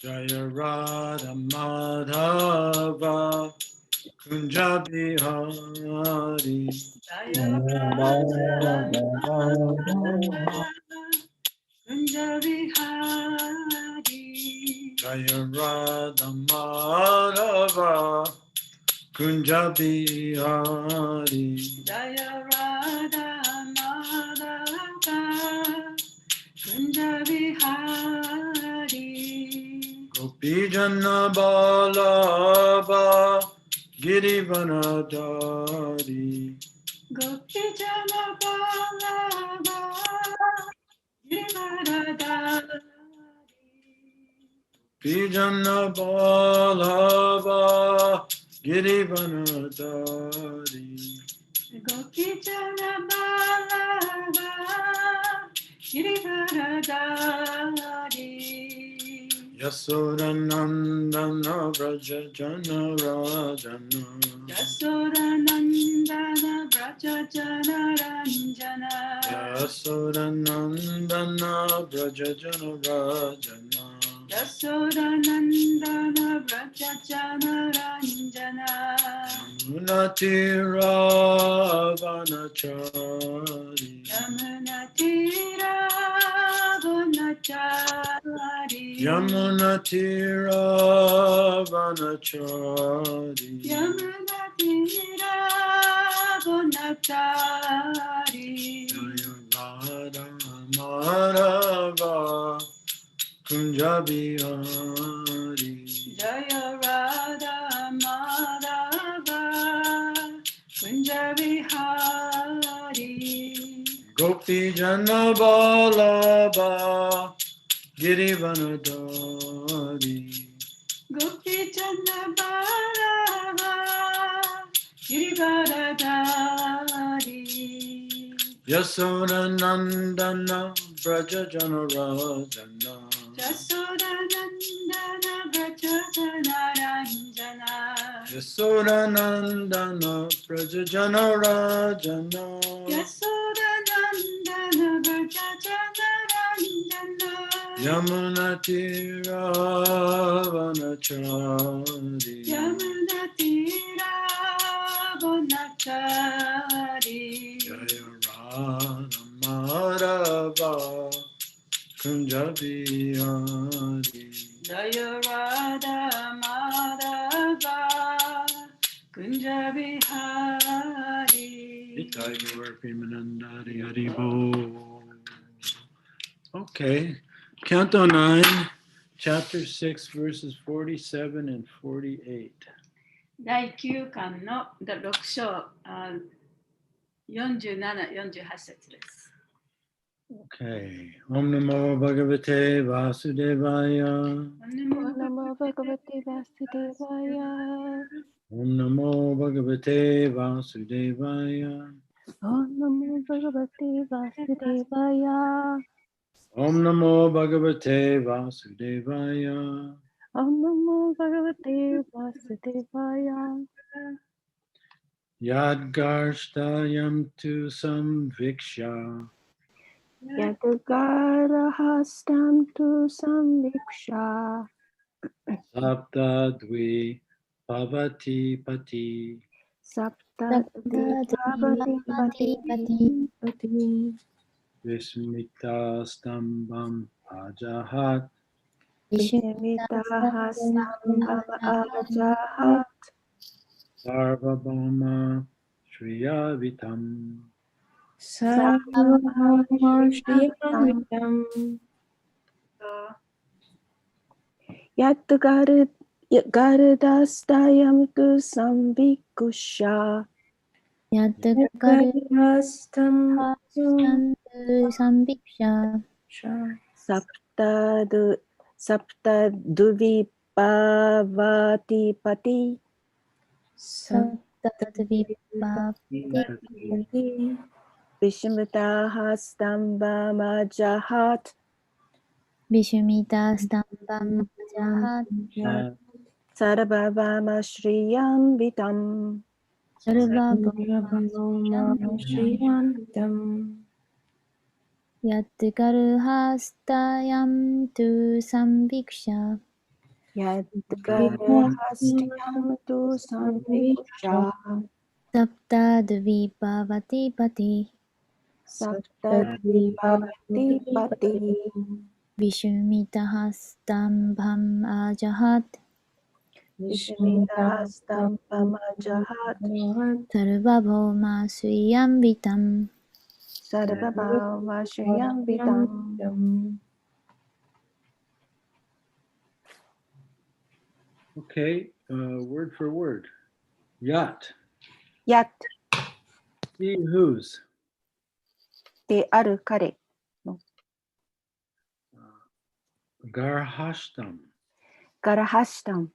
Jaya Radha Madhava Kunja Bihari. Jaya Radha Madhava Kunja Bihari. Jaya Radha Madhava Kunja Bihari. Jaya Radha Madhava Kunja Bihari. Gopi Jana Balaba Girivanadari. Gopi Jana Balava Girivaradari. Pijana Balava Girivanadari. Gopi Jana Balava Girivaradari. Yasodanandana Braja Jana Rajana. Yasodanandana Braja Jana Ranjana. Yasodanandana Braja Jana Rajana. Yasodanandana Braja Jana Ranjana. Yamunatira Vanachari. Yamunatira Vanachari. Yamunatira Vanachari. Yamunatira Vanachari. Jaya Radha Madhava Kunja Bihari. Jaya Radha Madhava Kunja Bihari. Gopi Jana Balaba Girivanadari. Gopi Jana Balava Girivaradari. Yasodanandana Braja Jana Rajana. Yasodanandana Braja Jana Ranjana. Yasodanandana Braja Jana Rajana. Yasodanandana Braja Jana Ranjana. Yamunatira Vanachari. Yamunatira Vanachari. Jaya Radha Madhava Kunja Bihari. Jaya Radha Madhava Kunja Bihari. Itayur Pimanandari Haribo. Okay, Canto 9, Chapter 6, verses 47 and 48. 第9巻の6章47、48節です。Okay, Om Namo Bhagavate Vasudevaya. Om Namo Bhagavate Vasudevaya. Om Namo Bhagavate Vasudevaya. Om Namo Bhagavate Vasudevaya. Om Namo Bhagavate Vasudevaya. Om Namo Bhagavate Vasudevaya. Yadgarshtayam tu samviksha. Yadagarahastam tu samviksha. Sapta dvi pavati pati. Sapta pati. Vismita stambam ajahat. Vismitahastam ajahat. Sarvabhauma Shriyavitam. Sarvabhauma Shriyavitam. Yadgaradastayam tu samvikusha. Yadgaradastam samviksha. Sapta duvipavati pati. Vishmitahastambamajahat. Vishmitastambamajahat. Sarvabhauma Shriyanvitam. Yadgarhastayam tu samviksha. Yadgarahastiyam tu samviksha Sapta Dvipavati Pati saptadvipavati pati Vishumitahastambham Ajahat Vishmitahastam pamajahat Sarvabhauma Swiyamvitam. sarvabhavashayam vitam. Okay, word for word. Yat, Yat he whose. である彼 Garhashtam, から発したん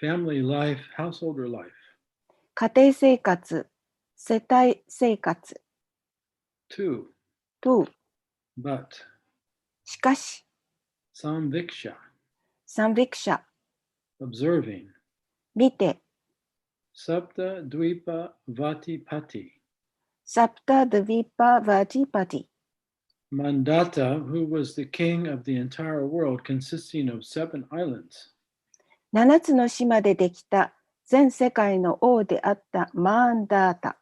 family life, householder life. 家庭生活、世帯生活 Two, と but, しかし samviksha, 三ヴィクシャ observing. 見て Sapta dvipa vati pati. サプタドヴィパヴァジパティ Mandata, who was the king of the entire world, consisting of 7 islands. 7つの島でできた全世界の王であったマーンダータ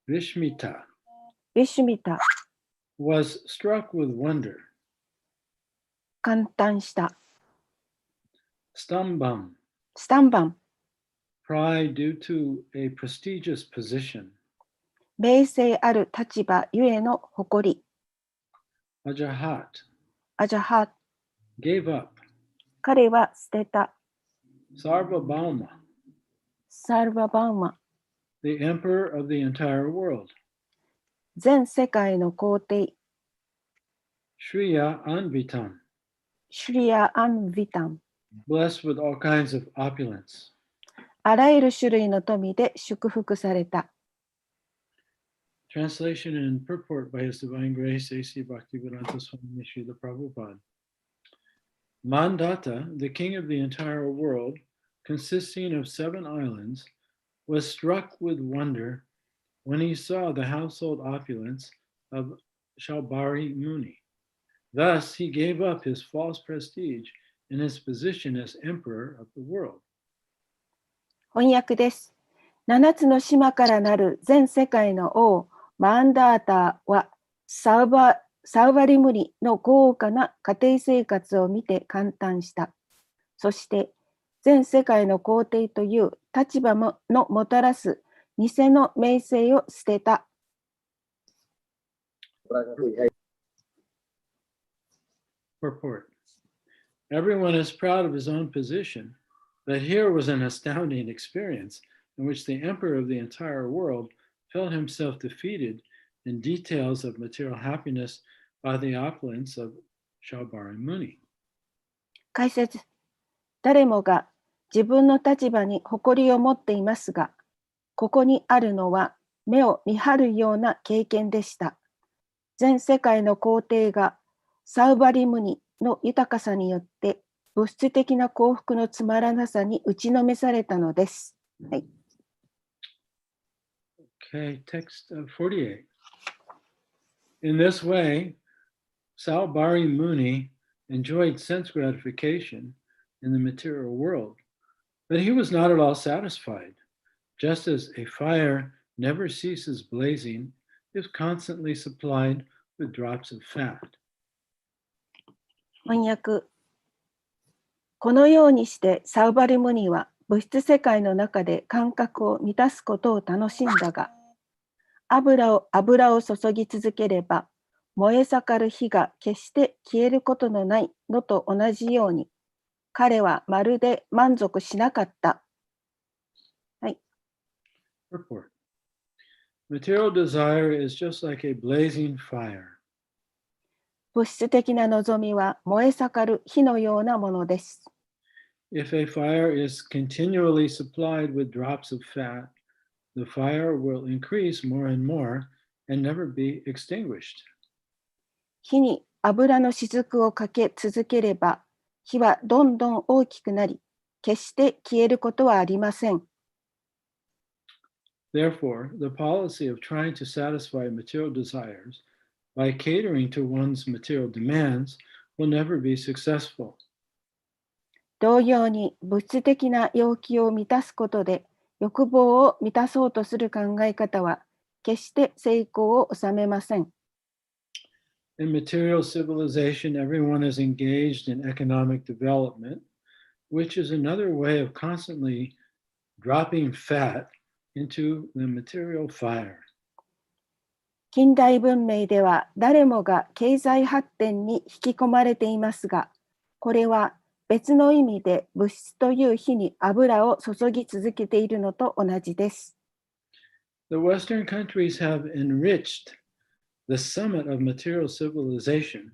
Vishmita ビシュミタ was struck with wonder. 感嘆した Stambam, スタンバン pride due to a prestigious position. 名声ある立場ゆえの誇り Ajahat, アジャハ gave up. 彼は捨てた Sarvabhauma, サルババウマ the emperor of the entire world. 全世界の皇帝 Shriya Anvitam, シュリア・アン・ヴィタン blessed with all kinds of opulence. あらゆる種類の富で祝福された Translation and purport by His Divine Grace A.C. Bhaktivedanta Swami Srila Prabhupada. Mandata, the king of the entire world, consisting of 7 islands, was struck with wonder when he saw the household opulence of Shaubari Muni. Thus, he gave up his false prestige in his position as emperor of the world. 翻訳です。7つの島からなる全世界の王、マンダータはサウバリムニの豪華な家庭生活を見て感嘆した。そして全世界の皇帝という立場のもたらす偽の名声を捨てた。Purport. Everyone is proud of his own position, but here was an astounding experience in which the emperor of the entire world felt himself defeated in details of material happiness by the opulence of Shaubari Muni. 解説。誰もが自分の立場に誇りを持っていますが、ここにあるのは目を見張るような経験でした。全世界の皇帝がサウバリムニの豊かさによって物質的な幸福のつまらなさに打ちのめされたのです。はい、Okay, text 48. In this way, Saubari Muni enjoyed sense gratification in the material world, but he was not at all satisfied. Just as a fire never ceases blazing if constantly supplied with drops of fat. 翻訳。このようにしてサウバリムニは物質世界の中で感覚を満たすことを楽しんだが、油を注ぎ続ければ燃え盛る火が決して消えることのないのと同じように、彼はまるで満足しなかった。はい。Purport. Material desire is just like a blazing fire. 物質的な望みは燃え盛る火のようなものです。If a fire is continually supplied with drops of fat, the fire will increase more and more and never be extinguished. 火に油の雫をかけ続ければ、火はどんどん大きくなり、決して消えることはありません。Therefore, the policy of trying to satisfy material desires by catering to one's material demands will never be successful. 同様に物質的な要求を満たすことで欲望を満たそうとする考え方は決して成功を収めません。In material civilization, everyone is engaged in economic development, which is another way of constantly dropping fat into the material fire. 近代文明では誰もが経済発展に引き込まれていますが、これは別の意味で物質という火に油を注ぎ続けているのと同じです。The Western countries have enriched the summit of material civilization,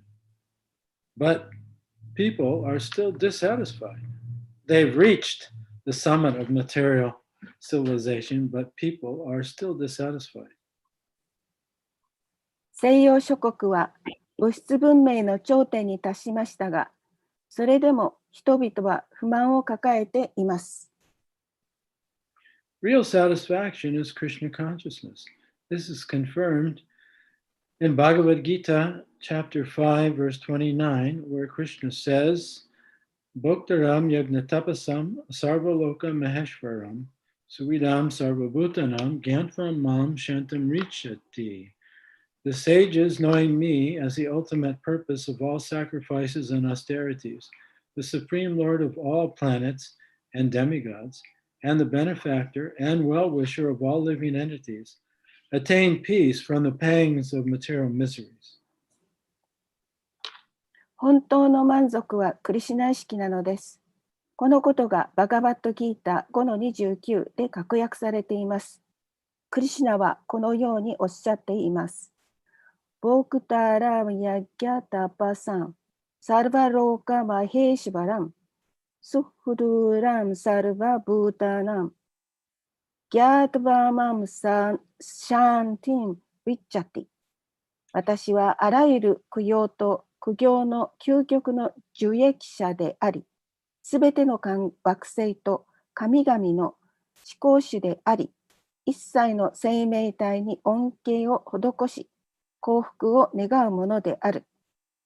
but people are still dissatisfied. They've reached the summit of material civilization, but people are still dissatisfied. 西洋諸国は物質文明の頂点に達しましたが、それでも人々は不満を抱えています。Real satisfaction is Krishna consciousness. This is confirmed in Bhagavad Gita, chapter 5, verse 29, where Krishna says, Bhoktaram yagnatapasam sarvaloka maheshwaram suvidam sarvabhutanam gyantvam mam shantam richati. The sages, knowing me as the ultimate purpose of all sacrifices and austerities, the supreme lord of all planets and demigods, and the benefactor and well-wisher of all living entities, attain peace from the pangs of material miseries. 本当の満足はクリシュナ意識なのです。このことがバガバットギータ 5-29 で確約されています。クリシュナはこのようにおっしゃっています。ボクタラムヤギャタパサン、サルバローカマヘーシバラン、スフドゥラムサルバブータナム、ギャタバマムサンシャンティンウィッチャティ。私はあらゆる苦行と苦行の究極の受益者であり、すべての惑星と神々の思考主であり、一切の生命体に恩恵を施し、幸福を願うものである。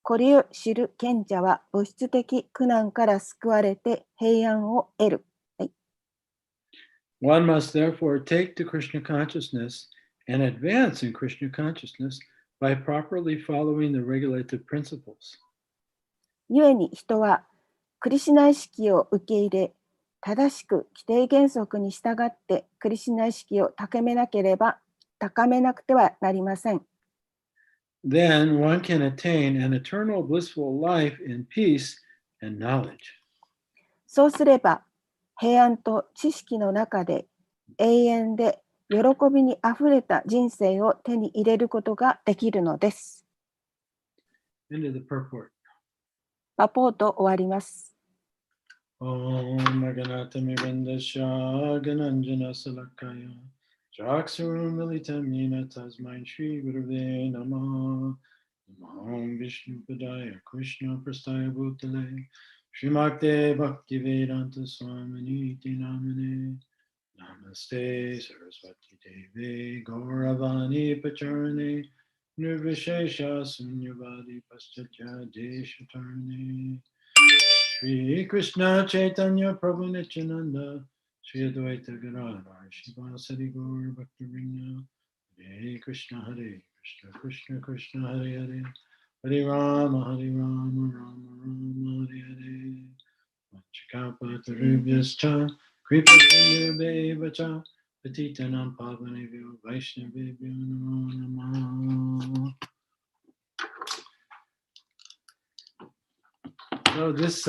これを知る賢者は物質的苦難から救われて平安を得る。はい、One must therefore take to Krishna consciousness and advance in Krishna consciousness by properly following the regulative principles. 故に人はクリシュナ意識を受け入れ、正しく規定原則に従ってクリシュナ意識を高めなくてはなりません。Then one can attain an eternal blissful life in peace and knowledge. そうすれば、平安と知識の中で永遠で喜びにあふれた人生を手に入れることができるのです。End of the purport. パポート終わります。Om Maganatami Vandasya Gananjana Salakaya Chaksurum Militam Yena Tasmain Shri Gurave Namah Namaham Vishnu Padaya Krishna Prastaya Bhutale Srimakte Bhakti Vedanta Swamini Namane Namaste Saraswati Devi Gauravani Pacharne Nirvishesha Sunyavadi Paschatya Deshatarne Shri Krishna Chaitanya Prabhu Nityananda Shri Advaita Gadadhar Shivasari Gaur Bhaktivinoda Hare Krishna Hare Krishna Krishna Krishna Hare Hare Hare Rama Rama Rama Hare Hare Vachakapatarubhyascha Kripasinubheva Patitanam Pavanebhyo Vaishnavebhyo Namo Namah. So this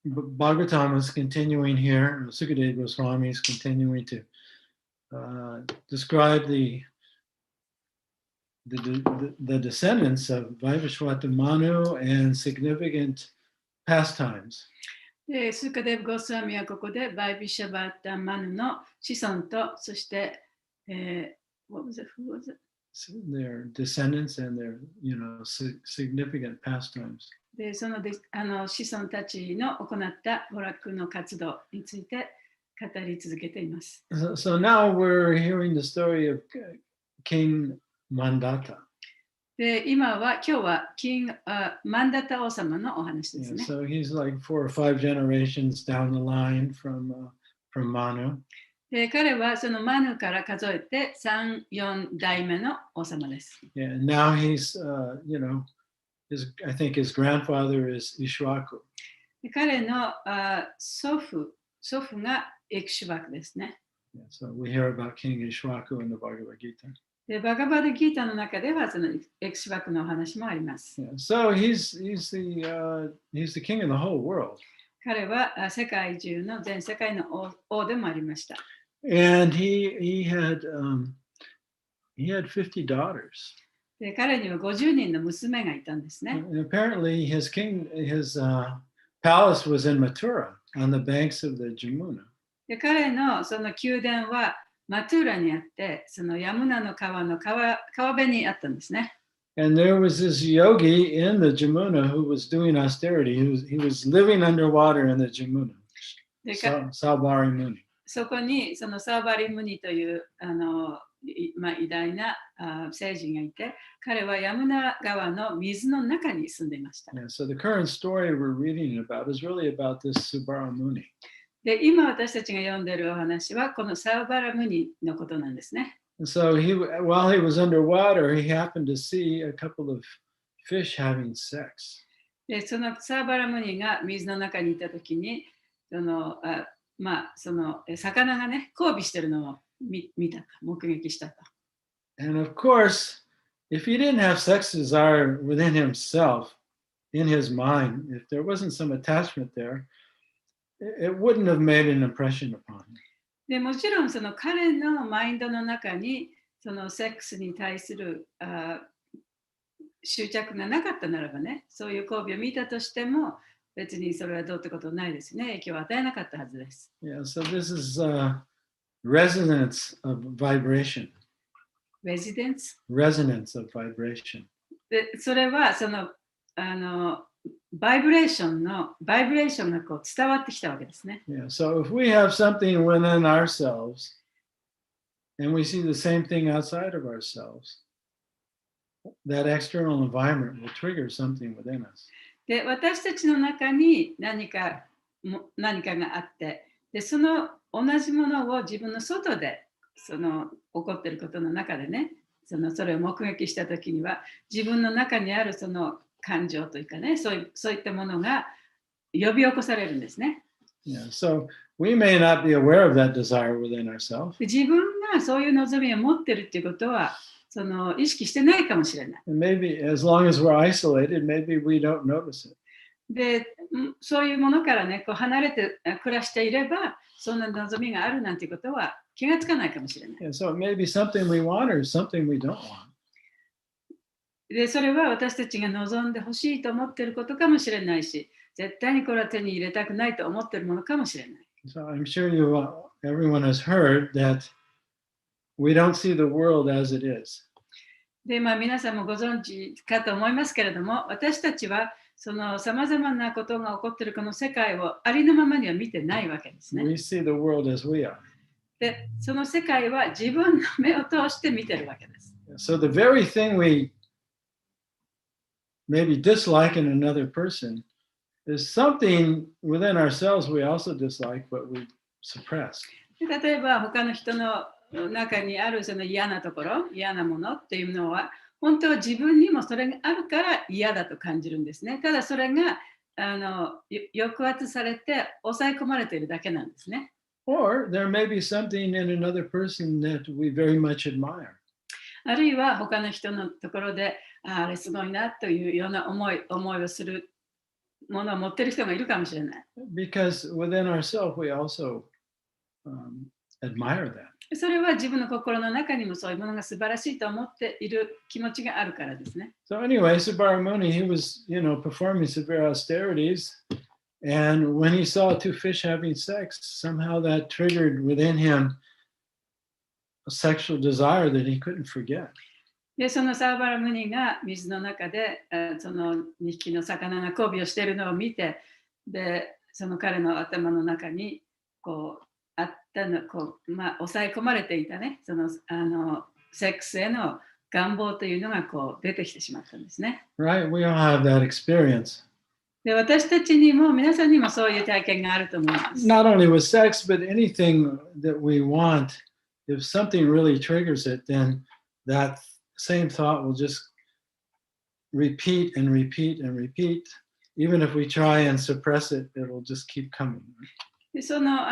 Bhagavatam is continuing here. Sukadeva Goswami is continuing to describe the descendants of Vaivashvata Manu and significant pastimes. でスーカデブ・ゴスワミはここでバイビシャバータ・マヌの子孫と、そして、what was it? Who was it? Their descendants and their, significant pastimes. でその子孫たちの行った娯楽の活動について語り続けています。So now we're hearing the story of King Mandata. で、今日はマンダタ王様のお話です Yeah, ね。 so he's like 4 or 5 generations down the line from Manu. で、彼はそのマヌから数えて3、4代目の王様です。 Yeah, and now he's, I think his grandfather is Ishwaku. で、彼の祖父がエクシュバクですね。 Yeah, so we hear about King Ishwaku in the Bhagavad Gita. で、バガバダギータの中ではそのエクシュバクのお話もあります。 Yeah, so he's the king of the whole world. 彼は世界中の全世界の王でもありました。 And he had 50 daughters. で、彼には50人の娘がいたんですね。 And apparently his palace was in Mathura on the banks of the Jamuna. で、彼のその宮殿はマトゥーラにあって、そのヤムナの川の川辺にあったんですね。 And there was this yogi in the Jamuna who was doing austerity. He was living underwater in the Jamuna. で、Saubari Muni. そこにそのサーバリムニという偉大な聖人がいて、彼はヤムナ川の水の中に住んでいました。 Yeah, so the current story we're reading about is really about this Subara Muni. で、今私たちが読んでいるお話はこのサーバラムニのことなんですね。 And so while he was underwater, he happened to see a couple of fish having sex. で、そのサーバラムニが水の中にいたときに、その魚がね、交尾してるのを見たと、目撃したと。 And of course, if he didn't have sex desire within himself, in his mind, if there wasn't some attachment there, it wouldn't have made an impression upon him. でもちろんその彼のマインドの中にそのセックスに対する執着がなかったならばね、そういう交尾を見たとしても別にそれはどうってことないですね。影響を与えなかったはずです。 Yeah, so this is resonance of vibration. Residence? Resonance of vibration. で、それはそのバイブレーションがこう伝わってきたわけですね。 Yeah, so if we have something within ourselves and we see the same thing outside of ourselves, that external environment will trigger something within us. で、私たちの中に何かがあって、で、その同じものを自分の外でその起こっていることの中でね、それを目撃したときには自分の中にあるその感情というかね、そういったものが呼び起こされるんですね。Yeah, so we may not be aware of that desire within ourselves. で、自分がそういう望みを持ってるっていうことは意識してないかもしれない。And maybe as long as we're isolated, maybe we don't notice it. で、そういうものからね、こう離れて暮らしていれば、そんな望みがあるなんていうことは気がつかないかもしれない。Yeah, so it may be something we want or something we don't want. で、それは私たちが望んでほしいと思っていることかもしれないし、絶対にこれは手に入れたくないと思っているものかもしれない。So I'm sure everyone has heard that we don't see the world as it is. で、皆さんもご存知かと思いますけれども、私たちはそのさまざまなことが起こっているこの世界をありのままには見てないわけですね。We see the world as we are. で、その世界は自分の目を通して見てるわけです。So the very thing we maybe dislike in another person is something within ourselves we also dislike, but we suppress. で、例えば他の人の中にあるその嫌なところ、嫌なものっていうのは、本当は自分にもそれがあるから嫌だと感じるんですね。ただそれが抑圧されて抑え込まれているだけなんですね。Or there may be something in another person that we very much admire. あるいは他の人のところで、あれすごいなというような思いをするものを持っている人がいるかもしれない。Because within ourselves we also admire that. それは自分の心の中にもそういうものが素晴らしいと思っている気持ちがあるからですね。So anyway, Subara Muni, he was, performing severe austerities. And when he saw two fish having sex, somehow that triggered within him a sexual desire that he couldn't forget. で、そのサーバラムニが水の中でその2匹の魚が交尾をしているのを見て、で、その彼の頭の中にこう抑え込まれていたね、そのセックスへの願望というのがこう出てきてしまったんですね。Right? We all have that experience. で、私たちにも皆さんにもそういう体験があると思います。 Not only with sex, but anything that we want, if something really triggers it, then that same thought will just repeat and repeat and repeat. Even if we try and suppress it, it'll just keep coming. でその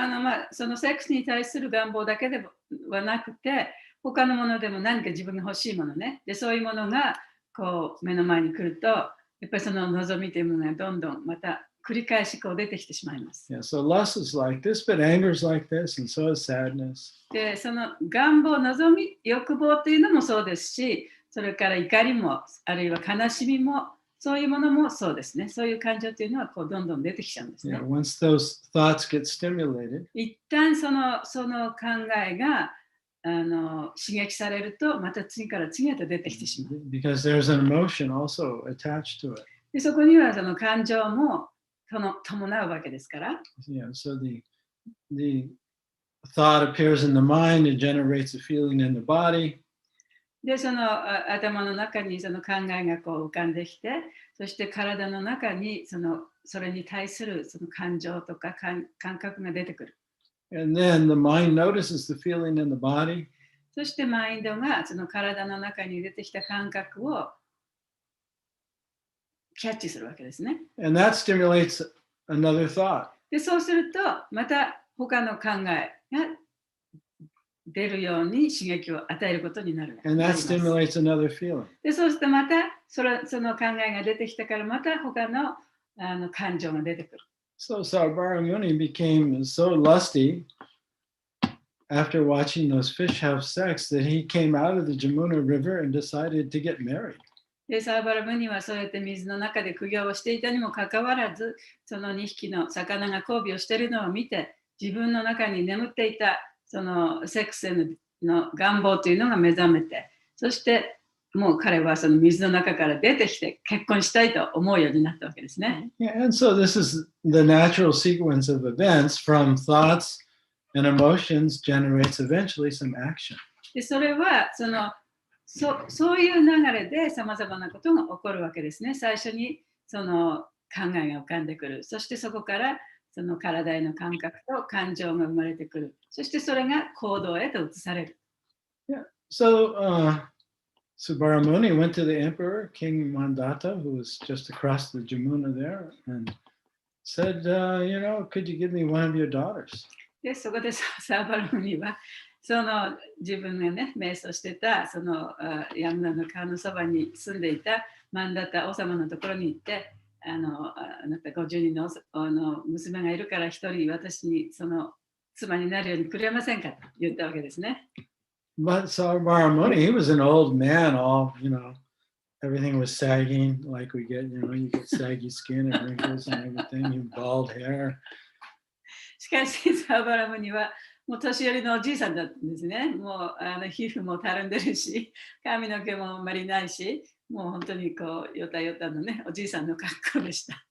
セックスに対する願望だけではなくて、他のものでも何か自分が欲しいものね、でそういうものがこう目の前に来ると、やっぱりその望みというものがどんどんまた繰り返しこう出てきてしまいます。Yeah, so lust is like this, but anger is like this, and so is sadness. で、その願望、望み、欲望というのもそうですし、それから怒りも、あるいは悲しみも、そういうものもそうですね。そういう感情というのはこうどんどん出てきちゃうんですね。Yeah, once those thoughts get stimulated, 一旦その考えが刺激されると、また次から次へと出てきてしまう。because there's an emotion also attached to it. でそこにはその感情も伴うわけですから。Yeah, so the thought appears in the mind, it generates a feeling in the body. で、その頭の中にその考えがこう浮かんできて、そして体の中にそれに対するその感情とか感覚が出てくる。And then the mind notices the feeling in the body. そしてマインドがその体の中に出てきた感覚をキャッチするわけですね。And that stimulates another thought. で、そうすると、また他の考えが出るように刺激を与えることになる。And that stimulates another feeling. で、そうするとまたその考えが出てきたから、また他の感情が出てくる。So Sarvara Muni became so lusty after watching those fish have sex that he came out of the Jamuna River and decided to get married. で、サーバラムニはそうやって水の中で苦行をしていたにもかかわらず、その2匹の魚が交尾をしているのを見て、自分の中に眠っていたそのセックスへの願望というのが目覚めて、そしてもう彼はその水の中から出てきて結婚したいと思うようになったわけですね。Yeah, and so this is the natural sequence of events from thoughts and emotions generates eventually some action. で、それはそういう流れでさまざまなことが起こるわけですね。最初にその考えが浮かんでくる。そしてそこからその体への感覚と感情が生まれてくる。そしてそれが行動へと移される。Yeah. So Subbaramuni went to the emperor, King Mandata, who was just across the Jamuna there, and said, could you give me one of your daughters? で、そこでサーバルムニはその自分がね、瞑想してたそのヤムナの川のそばに住んでいたマンダタ王様のところに行って、あなた50人の娘がいるから一人私にその妻になるようにくれませんかと言ったわけですね。But Sarvaramuni, he was an old man, everything was sagging like we get, you get saggy skin and wrinkles and everything, you bald hair. しかし、サーバラムニはもう年寄りのおじいさんだったんですね。もう皮膚もたるんでるし、髪の毛もあんまりないし、もう本当にこう、よたよたのね、おじいさんの格好でした。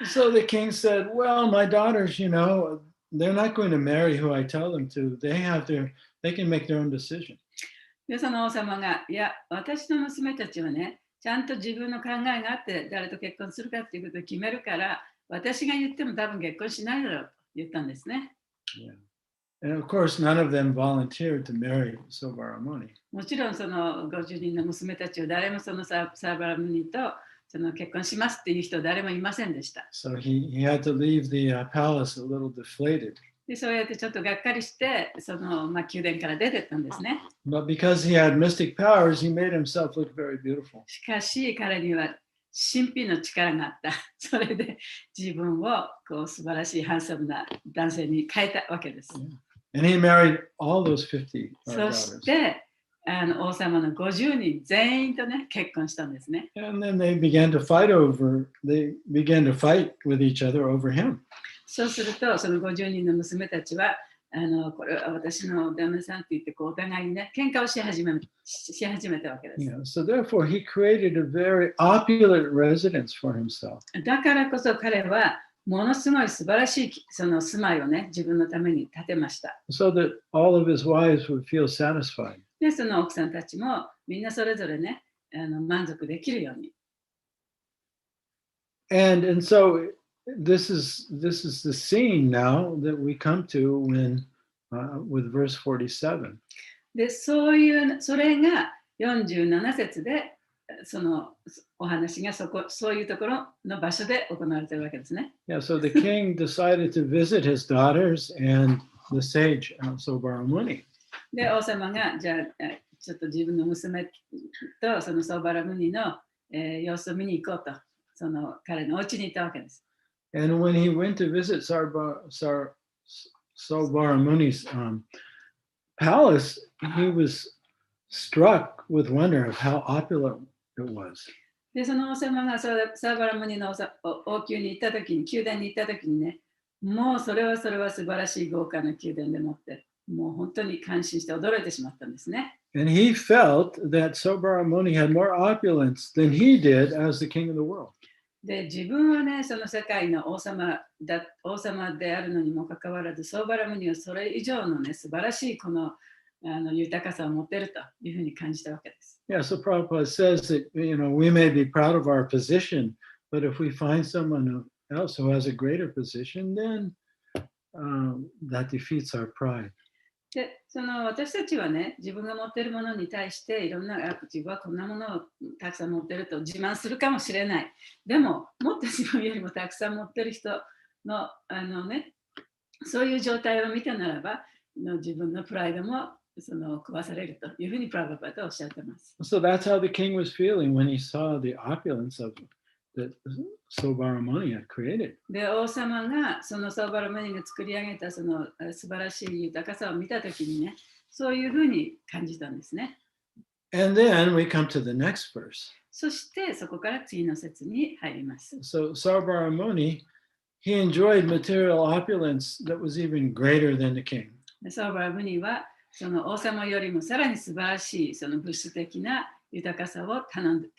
So the king said, well, my daughters, they're not going to marry who I tell them to. They can make their own decision. で、その王様が、いや、私の娘たちはね、ちゃんと自分の考えがあって、誰と結婚するかっていうことを決めるから、私が言っても多分結婚しないだろうと言ったんですね。Yeah. And of course, none of them volunteered to marry Sarvaramuni. もちろんその50人の娘たちは誰もそのサーバラムニとその結婚しますっていう人は誰もいませんでした。So he had to leave the palace a little deflated. で、そうやってちょっとがっかりして、宮殿から出てったんですね。But because he had mystic powers, he made himself look very beautiful. しかし彼には神秘の力があった。それで自分をこう素晴らしいハンサムな男性に変えたわけです。And he married all those 50 そ daughters. して王様の50人全員とね結婚したんですね。And then they began to fight with each other over him. そうすると、その50人の娘たちは、これは私の旦那さんって言ってこうお互いにね、喧嘩をし始めたわけです。So therefore, he created a very opulent residence for himself. だからこそ彼は、ものすごい素晴らしいその住まいをね、自分のために建てました。So that all of his wives would feel satisfied. で、その奥さんたちもみんなそれぞれね、満足できるように。And so this is the scene now that we come to when with verse 47. で、それが47節で、そのお話がそういうところの場所で行われているわけですね。Yeah, so the king decided to visit his daughters and the sage Sobaramuni. で、王様が、じゃあ、ちょっと自分の娘とそのソーバラムニの、様子を見に行こうと、その彼のお家に行ったわけです。And when he went to visit Sobaramuni's palace, he was struck with wonder of how opulent it was. で、その王様がサーバラムニの王宮に行ったときに、宮殿に行ったときにね、もうそれは素晴らしい豪華な宮殿でもって、もう本当に感心して驚いてしまったんですね。And he felt that Sobaramuni had more opulence than he did as the king of the world. で、自分はね、その世界の王様であるのにもかかわらず、ソーバラムニはそれ以上のね、素晴らしいこの豊かさを持っているというふうに感じたわけです。Yeah, so Prabhupada says that, we may be proud of our position, but if we find someone else who has a greater position, then that defeats our pride. で、その私たちはね、自分が持っているものに対していろんな自分はこんなものをたくさん持っていると自慢するかもしれない。でも、もっと自分よりもたくさん持っている人の、そういう状態を見たならば、自分のプライドも壊されるというふうにプラバパートはおっしゃってます。So that's how the king was feeling when he saw the opulence of that Sobaramuni had created. で、王様がそのソーバラムニが作り上げたその素晴らしい豊かさを見たときにね、そういうふうに感じたんですね。And then we come to the next verse. そしてそこから次の節に入ります。So Sobaramuni, he enjoyed material opulence that was even greater than the king. ソーバラムニはその王様よりもさらに素晴らしいその物質的な豊かさを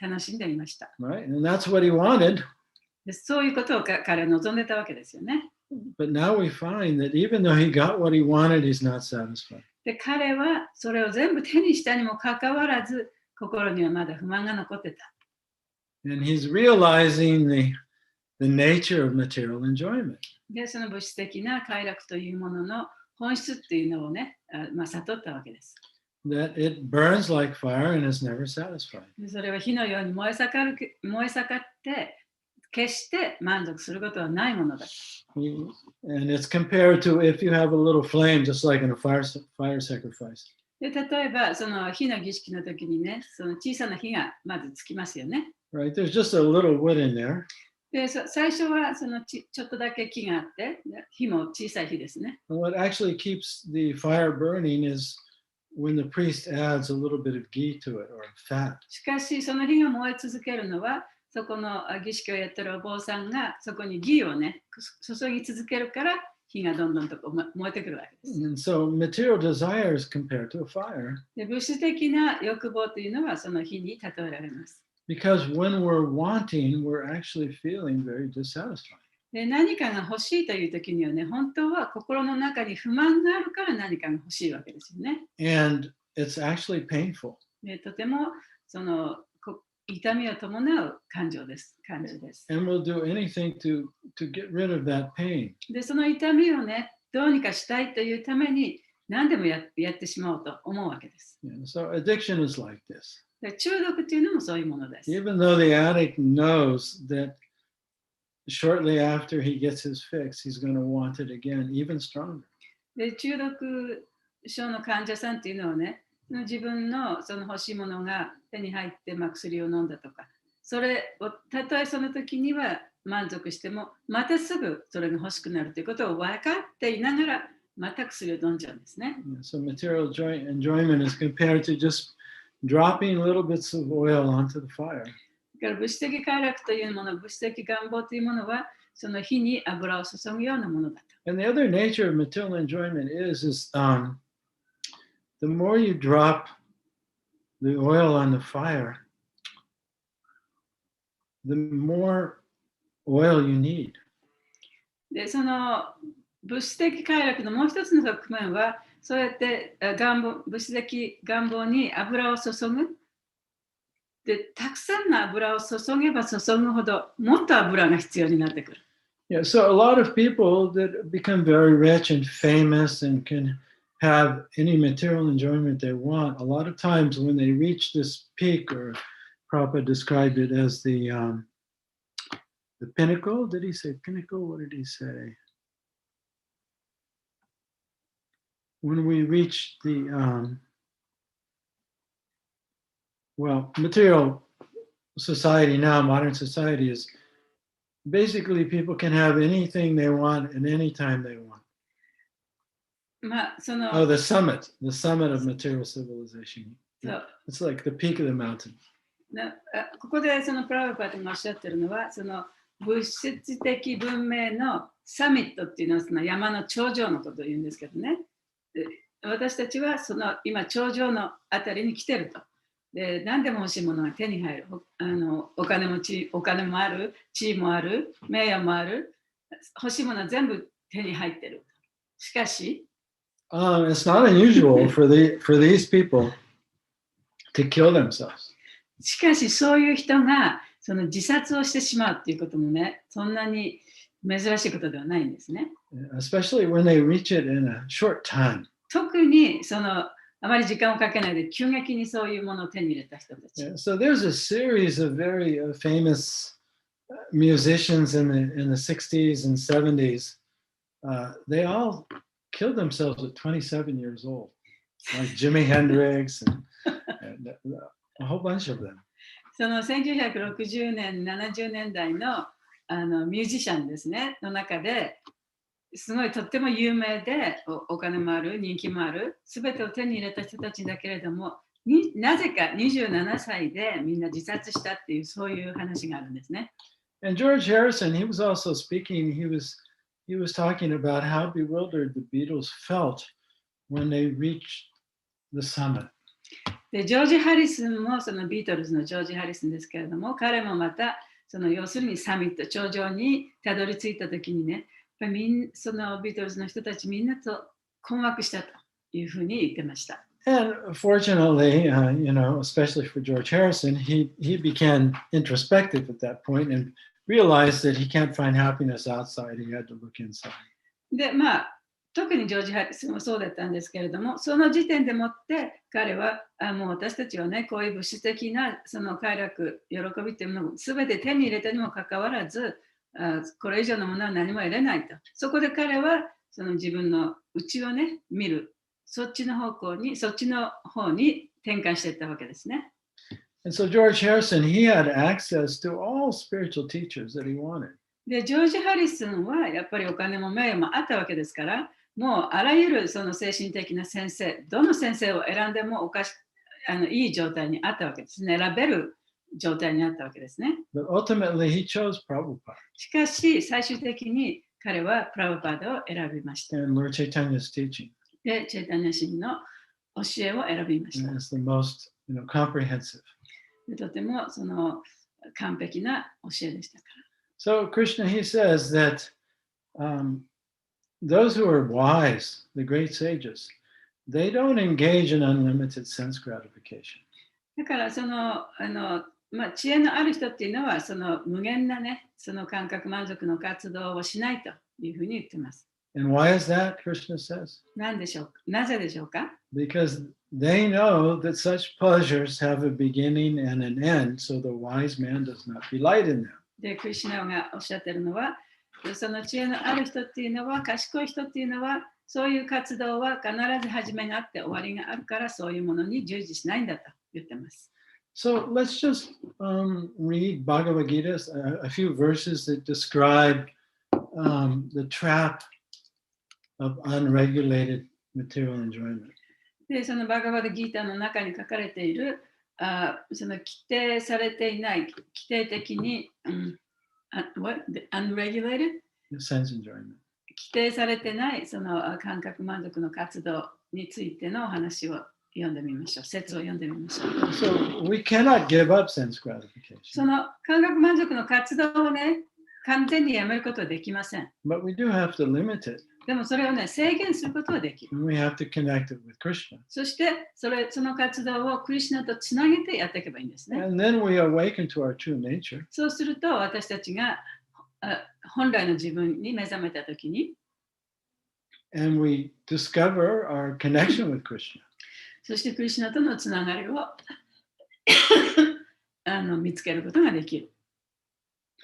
楽しんでいました。Right? And that's what he wanted. で、そういうことを彼は望んでたわけですよね。But now we find that even though he got what he wanted, he's not satisfied. で、彼はそれを全部手にしたにもかかわらず、心にはまだ不満が残ってた。And he's realizing the nature of material enjoyment. で、その物質的な快楽というものの本質っていうのをね、悟ったわけです。That it burns like fire and is never satisfied. で、それは火のように燃え盛って決して満足することはないものだ。And it's compared to if you have a little flame, just like in a fire sacrifice. で、例えばその火の儀式の時にね、その小さな火がまずつきますよね。Right? There's just a little wood in there. で、最初はそのちょっとだけ木があって、火も小さい火ですね。And what actually keeps the fire burning is when the priest adds a little bit of ghee to it or fat. しかし、その火が燃え続けるのは、そこの儀式をやってるお坊さんがそこにギをね、注ぎ続けるから火がどんどんと燃えてくるわけです。And so material desires compared to a fire. で、物質的な欲望というのはその火に例えられます。Because when we're wanting, we're actually feeling very dissatisfied. で、何かが欲しいという時にはね、本当は心の中に不満があるから何かが欲しいわけですよね。And it's actually painful. で、とてもその痛みを伴う感じです。And we'll do anything to get rid of that pain. で、その痛みをね、どうにかしたいというために何でもやってしまおうと思うわけです。Yeah, so addiction is like this. で、中毒というのもそういうものです。Even though the addict knows that shortly after he gets his fix, he's going to want it again, even stronger. で、中毒症の患者さんっていうのはね、自分のその欲しいものが手に入って薬を飲んだとか、それをたとえその時には満足しても、またすぐそれが欲しくなるということを分かっていながら、また薬を飲んじゃうんですね。So material enjoyment is compared to just dropping little bits of oil onto the fire. だから物質的快楽というもの、物質的願望というものは、その火に油を注ぐようなものだと。And the other nature of material enjoyment is the more you drop the oil on the fire, the more oil you need. で、その物質的快楽のもう一つの側面は、そうやって物質的願望に油を注ぐ。で、たくさんの油を注げば注ぐほど、もっと油が必要になってくる。Yeah, so a lot of people that become very rich and famous and can have any material enjoyment they want, a lot of times when they reach this peak, or Prabhupada described it as the pinnacle. Did he say pinnacle? What did he say? When we reach the material society now, modern society is basically people can have anything they want and anytime they want. まあ、その、Oh, the summit of material civilization. そう It's like the peak of the mountain. ここでそのプラブパートがおっしゃってるのは、その物質的文明のサミットっていうのはその山の頂上のことを言うんですけどね。で、私たちはその今頂上のあたりに来てると。で、何でも欲しいものが手に入る。お金もある、地位もある、名誉もある。欲しいものは全部手に入ってる。しかし、It's not unusual for these people to kill themselves. しかしそういう人がその自殺をしてしまうっていうこともね、そんなに珍しいことではないんですね。Especially when they reach it in a short time. 特にそのあまり時間をかけないで急激にそういうものを手に入れた人たち。So there's a series of very famous musicians in the 60s and 70s. They all killed themselves at 27 years old, like Jimi Hendrix and a whole bunch of them. その1960年、70年代のミュージシャンですね、の中ですごいとっても有名で お金もある、人気もある、すべてを手に入れた人たちだけれども、なぜか27歳でみんな自殺したっていうそういう話があるんですね。And George Harrison, he was also speaking, he was talking about how bewildered the Beatles felt when they reached the summit. でジョージ・ハリスンもそのビートルズのジョージ・ハリスンですけれども、彼もまたその要するにサミット頂上にたどり着いたときにね、やっぱりそのビートルズの人たちみんなと困惑したというふうに言ってました。And fortunately, especially for George Harrison, he became introspective at that point and realized that he can't find happiness outside. He had to look inside. で、まあ特にジョージ・ハリスンもそうだったんですけれども、その時点でもって彼はもう私たちはね、こういう物質的なその快楽、喜びっていうものを全て手に入れたにもかかわらず、これ以上のものは何も得れないと。そこで彼はその自分の内をね、見る、そっちの方に転換していったわけですね。And so George Harrison, he had access to all spiritual teachers that he wanted. で、ジョージ・ハリスンはやっぱりお金も名誉もあったわけですから、もうあらゆるその精神的な先生、どの先生を選んでもいい状態にあったわけですね。選べる状態にあったわけですね。But ultimately, he chose Prabhupada. しかし、最終的に彼はプラブパードを選びました。And Lord Chaitanya's teaching. で、チェイタニア神の教えを選びました。And it's the most, comprehensive. でとてもその完璧な教えでしたから。So Krishna, he says that those who are wise, the great sages, they don't engage in unlimited sense gratification. だからその知恵のある人っていうのはその無限なね、その感覚満足の活動をしないというふうに言ってます。And why is that? Krishna says. なんでしょうか？なぜでしょうか？ Because they know that such pleasures have a beginning and an end, so the wise man does not delight in them. で、クリシュナがおっしゃってるのは、その知恵のある人っていうのは、賢い人っていうのは、そういう活動は必ず始めがあって終わりがあるから、そういうものに従事しないんだと言ってます。So let's just read Bhagavad Gita, a few verses that describe the trap of unregulated material enjoyment. で、そのバガバダギータの中に書かれている、その規定されていない、規定的に、unregulated? Sense enjoyment. 規定されてないその感覚満足の活動についてのお話を読んでみましょう。説を読んでみましょう。So we cannot give up sense gratification. その感覚満足の活動をね、完全にやめることはできません。But we do have to limit it. でもそれをね、制限することはできる。 And we have to connect it with Krishna. そしてその活動をクリシュナとつなげてやっていけばいいんですね。 And then we awaken to our true nature. そうすると私たちが本来の自分に目覚めたときに、 And we discover our connection with Krishna. そしてクリシュナとのつながりを見つけることができる。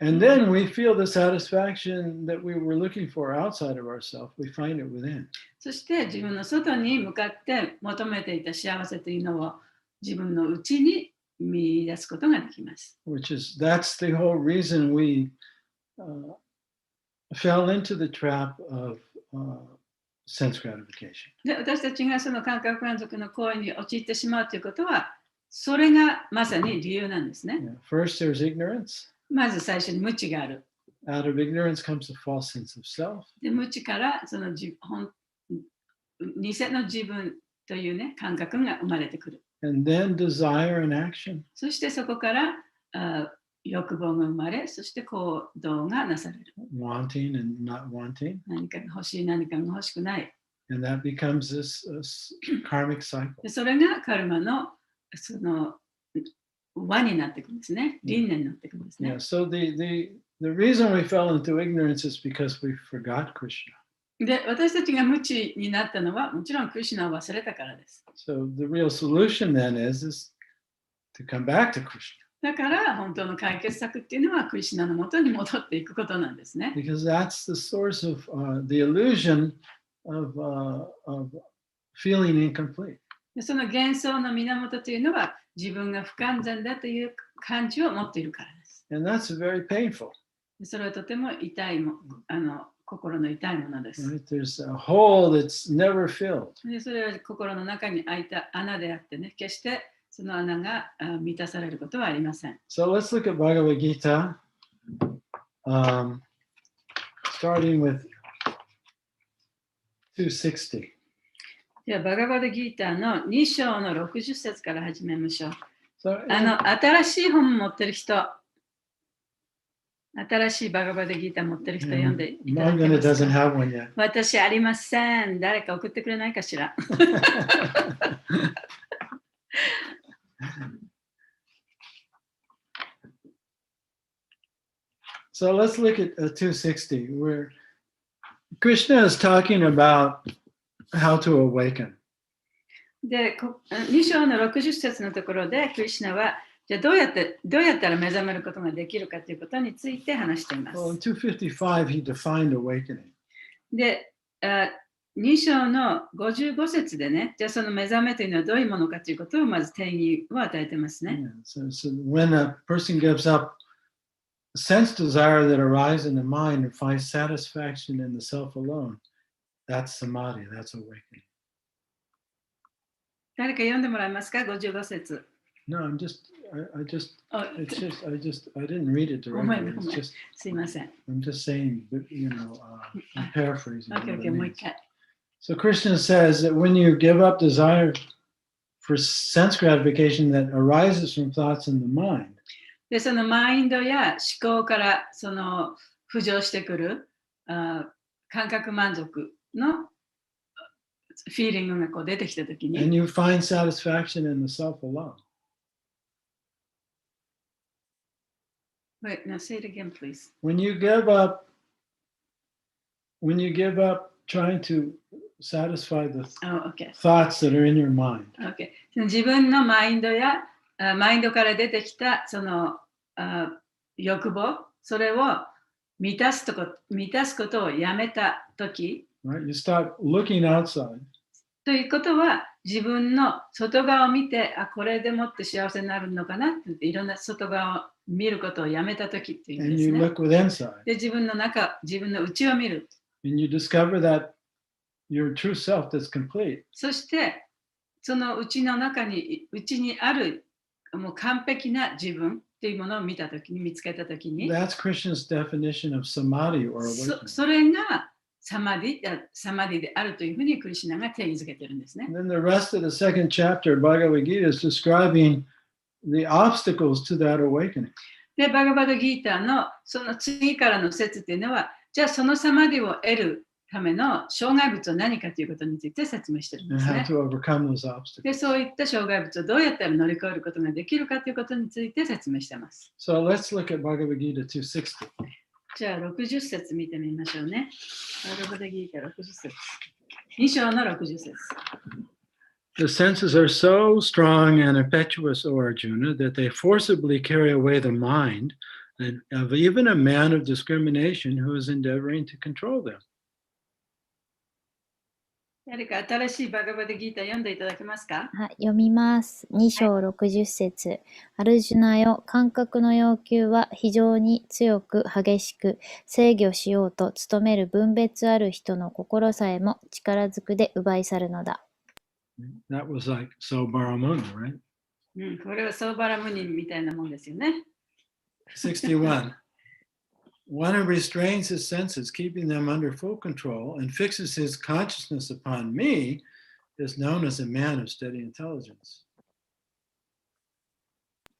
And then we feel the satisfaction that we were looking for outside of ourselves. We find it within. そして自分の外に向かって求めていた幸せというのを自分の内に見出すことができます。 That's the whole reason we fell into the trap of sense gratification. で、私たちがその感覚満足の行為に陥ってしまうということは、それがまさに理由なんですね。 First, there's ignorance. まず最初に無知がある。 Out of ignorance comes a false sense of self. で、無知からその偽の自分というね、感覚が生まれてくる。 And then desire and action. そしてそこから欲望が生まれ、そして行動がなされる。 Wanting and not wanting. 何かが欲しい、何かが欲しくない。 And that becomes this karmic cycle. でそれがカルマのその輪になっていくんですね。輪廻になっていくんですね。 Yeah, so the reason we fell into ignorance is because we forgot Krishna. で、私たちが無知になったのは、もちろんクリシュナを忘れたからです。 So the real solution then is to come back to Krishna. だから本当の解決策っていうのはクリシュナのもとに戻っていくことなんですね。 Because that's the source of the illusion of feeling incomplete. でその幻想の源というのは自分が不完全だという感じを持っているからです。 And that's very painful. でそれはとても痛い心の痛いものです。 Right? There's a hole that's never filled. でそれは心の中に開いた穴であってね、決してその穴が満たされることはありません。 So let's look at Bhagavad Gita, starting with 260. では、バガバドギーターの2章の60節から始めましょう。 So 新しい本持ってる人、新しいバガバドギーター持ってる人読んでいただけ Magdalena ます doesn't か？ have one yet. 私ありません。誰か送ってくれないかしら。So let's look at 260, where Krishna is talking about how to awaken. で、2章の60節のところで、クリシュナは、じゃあどうやったら目覚めることができるかということについて話していま Well, in す。 255, he defined awakening. で、2章の55節でね、じゃあその目覚めというのはどういうものかということをまず定義を与えてますね。 Yeah, so when a person gives up sense desire that arises in the mind and finds satisfaction in the self alone, that's samadhi, that's awakening. 誰か読んでもらえますか ?55 節。 No, I didn't read it Oh my directly. It's God. just, すいません。I'm just saying, I'm paraphrasing. what it もう means. 一回。 So Krishna says that when you give up desire for sense gratification that arises from thoughts in the mind, で、そのマインドや思考からその浮上してくる感覚満足のフィーリングがこう出てきたとき and に、 you find satisfaction in the self alone. Wait, now say it again, please. When you give up trying to satisfy the Oh, okay. thoughts that are in your mind, Okay. 自分のマインドやマインドから出てきたその欲望、それを満たすことをやめたとき、 right? You start looking outside ということは自分の外側を見て、これでもって幸せになるのかなっていろんな外側を見ることをやめたときっていうん and です you ね。 look within inside で、自分の内を見る。 and you discover that your true self that's complete. そして、その内にあるもう完璧な自分っていうものを見つけたときに、 That's Krishna's definition of samadhi or awakening. それがサマディであるというふうにクリシュナが定義づけてるんですね。 And then the rest of the second chapter, Bhagavad Gita, is describing the obstacles to that awakening. で、バガバドギーターのその次からの説っていうのは、じゃあそのサマディを得るための障害物は何かということについて説明してるんで and す how ね。 to overcome those で、 obstacles. そういった障害物をどうやったら乗り越えることができるかということについて説明しています。 So let's look at Bhagavad Gita 260. じゃあ60節見てみましょうね。バガバダギータ60節。2章の60節。 The senses are so strong and impetuous, O Arjuna, that they forcibly carry away the mind of even a man of discrimination who is endeavoring to control them. 誰か新しいバガバダギータ読んでいただけますか？はい、読みます。2章60節。アルジュナよ、感覚の要求は非常に強く激しく、制御しようと努める分別ある人の心さえも力ずくで奪い去るのだ。That was like Sobaramuni, right? これはソーバラムニンみたいなもんですよね。 61. One who restrains his senses, keeping them under full control, and fixes his consciousness upon me, is known as a man of steady intelligence.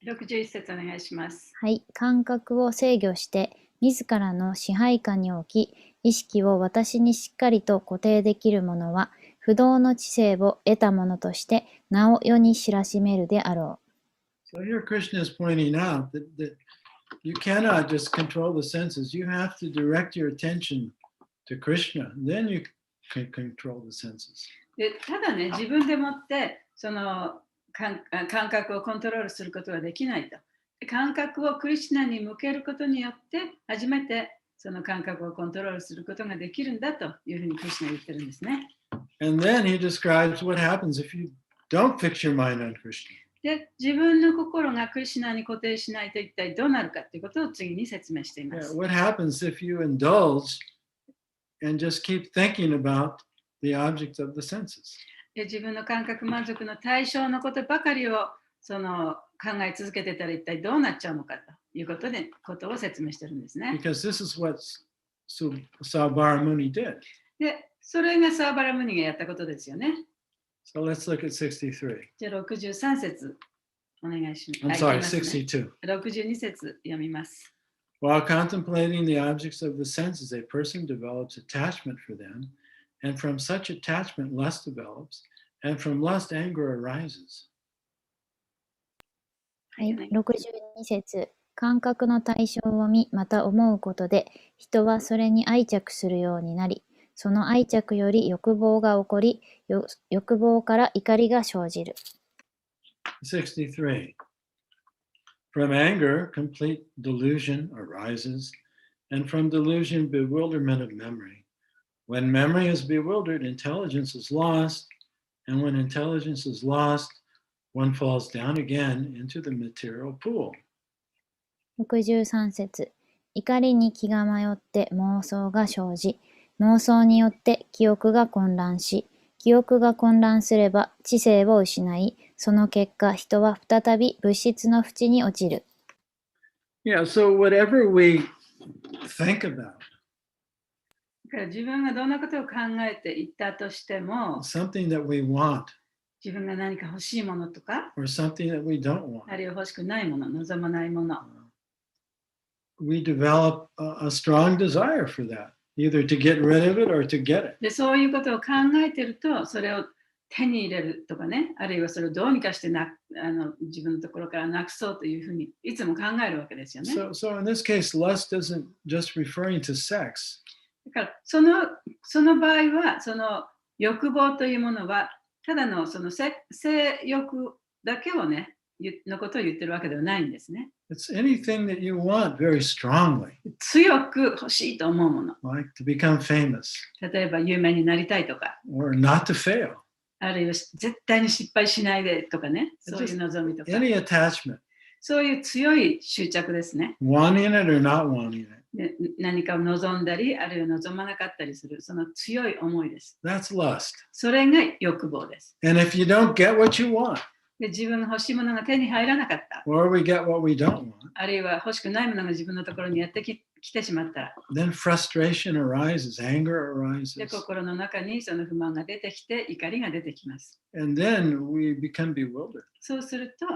61節お願いします。はい、感覚を制御して、自らの支配下に置き、意識を私にしっかりと固定できる者は、不動の知性を得た者として、名を世に知らしめるであろう。So here Krishna is pointing out that you cannot just control the senses. You have to direct your attention to Krishna. Then you can control the senses. でただね、自分でもってその感覚をコントロールすることはできないと。感覚をクリシュナに向けることによって初めてその感覚をコントロールすることができるんだというふうにクリシュナは言ってるんですね。And then he describes what happens if you don't fix your mind on Krishna. で、自分の心がクリシュナに固定しないと一体どうなるかということを次に説明していま Yeah, す。 what happens if you indulge and just keep thinking about the object of the senses? で、自分の感覚満足の対象のことばかりをその考え続けてたら一体どうなっちゃうのかということを説明してるんですね。 Because this is what Sabaramuni did. で、それがサーバラムニがやったことですよね。 So let's look at 63. じゃあ63節お願いしま I'm す。sorry, いきますね。 62. 62節読みます。 While contemplating the objects of the senses, a person develops attachment for them, and from such attachment, lust develops, and from lust, anger arises. はい、62節。感覚の対象を見、また思うことで、人はそれに愛着するようになり、その愛着より欲望が起こり、欲望から怒りが生じる。63. From anger, complete delusion arises, and from delusion, bewilderment of memory. When memory is bewildered, intelligence is lost, and when intelligence is lost, one falls down again into the material pool. 63節。怒りに気が迷って妄想が生じ、妄想によって記憶が混乱し、記憶が混乱すれば知性を失い、その結果人は再び物質の淵に落ちる。Yeah, so whatever we think about, だから自分がどんなことを考えていったとしても、 something that we want 自分が何か欲しいものとか、 or something that we don't want, あるいは欲しくないもの、望まないもの、 we develop a strong desire for that, either to get rid of it or to get it. で、そういうことを考えてると、それを手に入れるとかね、あるいはそれをどうにかして自分のところからなくそうというふうにいつも考えるわけですよね。 So in this case, lust isn't just referring to sex. だからその場合は、その欲望というものは、ただのその性欲だけをね、のことを言ってるわけではないんですね。 It's anything that you want very strongly, 強く欲しいと思うもの。 like to become famous 例えば有名になりたいとか、 or not to fail. あるいは絶対に失敗しないでとかね、そういう望みとか、 Any attachment, そういう強い執着ですね。 wanting it or not wanting it. で、何かを望んだり、あるいは望まなかったりする、その強い思いです。 That's lust. それが欲望です。 And if you don't get what you want, で、自分が欲しいものが手に入らなかった、 or we get what we don't want, あるいは欲しくないものが自分のところにやってきてしまったら、 then frustration arises, anger で、 arises, 心の中にその不満が出てきて、怒りが出てきます。 and then we become bewildered, そうすると、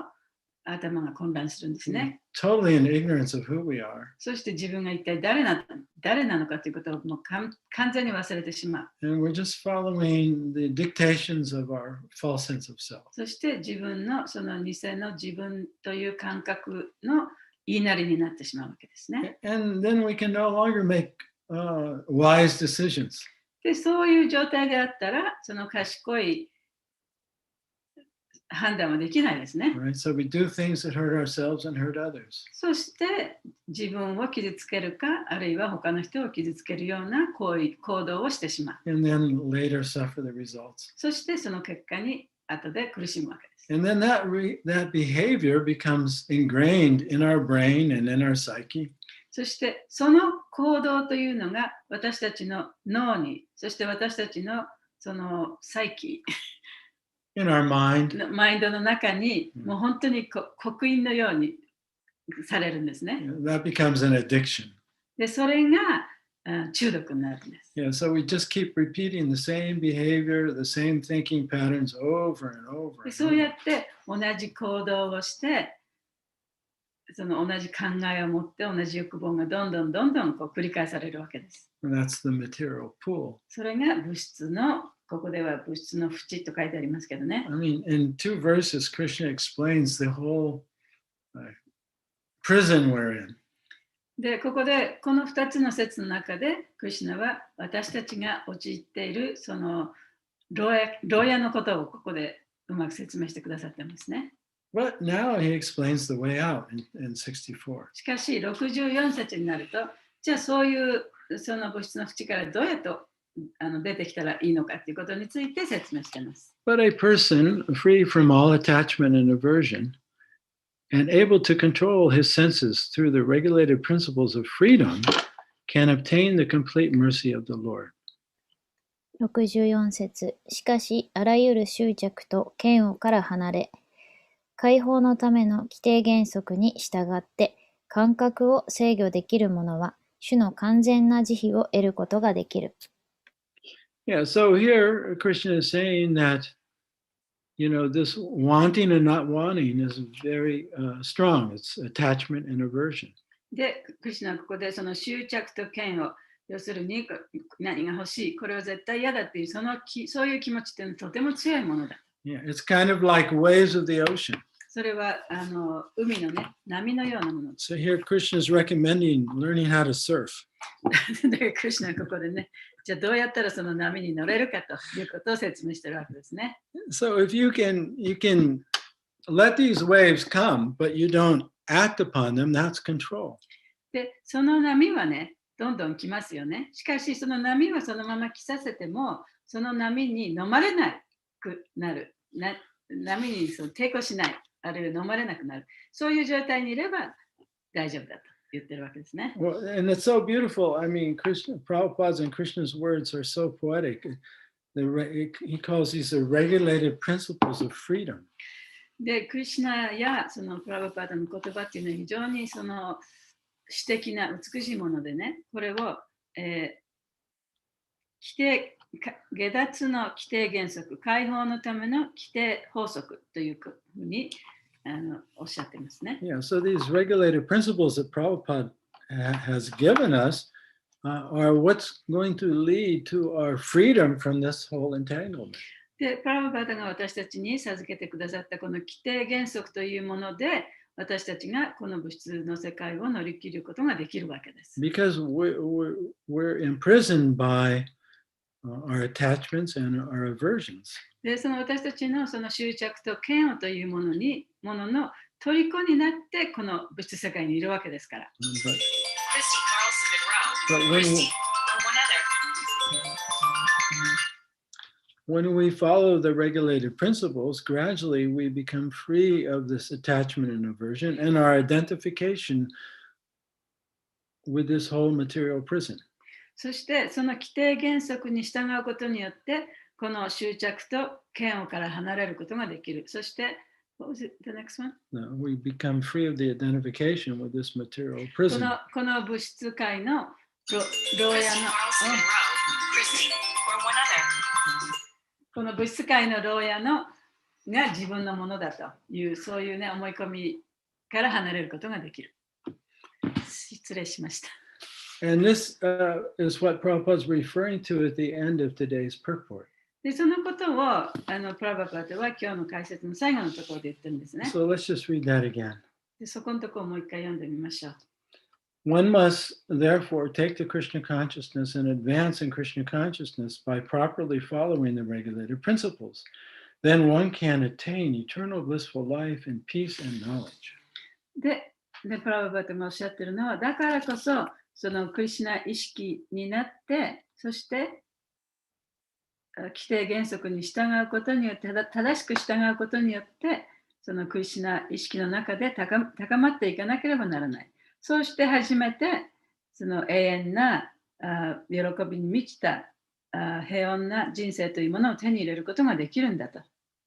頭が混乱するんですね。 totally in ignorance of who we are, そして自分が一体誰な誰なのかということをもう完全に忘れてしまう。And we're just following the dictations of our false sense of self. そして自分のその偽の自分という感覚の言いなりになってしまうわけですね。And then we can no longer make wise decisions. で、そういう状態であったら、その賢い判断はできないですね。Right? So we do things that hurt ourselves and hurt others. そして自分を傷つけるか、あるいは他の人を傷つけるような行動をしてしまう。And then later suffer the results. そしてその結果に後で苦しむわけです。And then that behavior becomes ingrained in our brain and in our psyche. そしてその行動というのが私たちの脳に、そして私たちのそのサイキー、In our mind. マインドの中にもう本当に刻印のようにされるんですね。That becomes an addiction. で、それが中毒になるんです。Yeah, so we just keep repeating the same behavior, the same thinking patterns over and over. で、そうやって同じ行動をして、その同じ考えを持って同じ欲望がどんどんこう繰り返されるわけです。And that's the material pool. それが物質の、ここでは物質の淵と書いてありますけどね。I mean, in 2 verses, Krishna explains the whole prison we're in. で、ここでこの2つの説の中で、クリシュナは私たちが陥っているその牢屋のことをここでうまく説明してくださってますね。But now he explains the way out in 64. しかし64節になると、じゃあそういうその物質の淵からどうやって出てきたらいいのかということについて説明しています。But a person free from all attachment and aversion and able to control his senses through the regulated principles of freedom can obtain the complete mercy of the Lord. 64節。しかし、あらゆる執着と嫌悪から離れ、解放のための規定原則に従って感覚を制御できる者は主の完全な慈悲を得ることができる。Yeah, so here Krishna is saying that, this wanting and not wanting is very strong. It's attachment and aversion. で、クリシュナはここでその執着と嫌悪、要するに何が欲しい、これは絶対嫌だっていうそういう気持ちっていうのはとても強いものだ。Yeah, it's kind of like waves of the ocean. それは海のね、波のようなもの。So here Krishna is recommending learning how to surf. で、クリシュナはここでね、じゃあどうやったらその波に乗れるかということを説明してるわけですね。So if you can let these waves come, but you don't act upon them, that's control. で、その波はね、どんどん来ますよね。しかし、その波はそのまま来させても、その波に飲まれなくなる。波に抵抗しない。あるいは飲まれなくなる。そういう状態にいれば大丈夫だと言ってるわけですね。Well, and it's so beautiful. I mean, Prabhupada's and Krishna's words are so poetic. He calls these the regulated principles of freedom. で、クリシュナやそのプラブパダの言葉っていうのは非常にその詩的な美しいものでね、これを、下脱の規定原則、解放のための規定法則というふうにおっしゃっていますね。Yeah, so these regulated principles that Prabhupada has given us are what's going to lead to our freedom from this whole entanglement. で、プラブパダが私たちに授けてくださったこの規定原則というもので、私たちがこの物質の世界を乗り切ることができるわけです。Because we're imprisoned by our attachments and our aversions. で、その私たちのその執着と嫌悪というものの虜になってこの物質世界にいるわけですから。When we follow the regulated principles, gradually we become free of this attachment and aversion and our identification with this whole material prison. そしてその規定原則に従うことによってこの執着と嫌悪から離れることができる。そして、what was it, the next one? We become free of the identification with this material prison. この物質界の牢屋のこの物質界の牢屋のが自分のものだというそういうね思い込みから離れることができる。失礼しました。And this is what Prabhupada is referring to at the end of today's purport. で、そのことをプラバパートは今日の解説の最後のところで言ってるんですね。So let's just read that again. で、そこのところをもう一回読んでみましょう。One must therefore take to Krishna consciousness and advance in Krishna consciousness by properly following the regulated principles. Then one can attain eternal blissful life in peace and knowledge. で、プラバパートがおっしゃってるのは、だからこそ、そのクリシュナ意識になって、そして規定原則に従うことによって、正しく従うことによって、そのクリシュナ意識の中で高まっていかなければならない。そうして初めて、その永遠な喜びに満ちた平穏な人生というものを手に入れることができるんだと。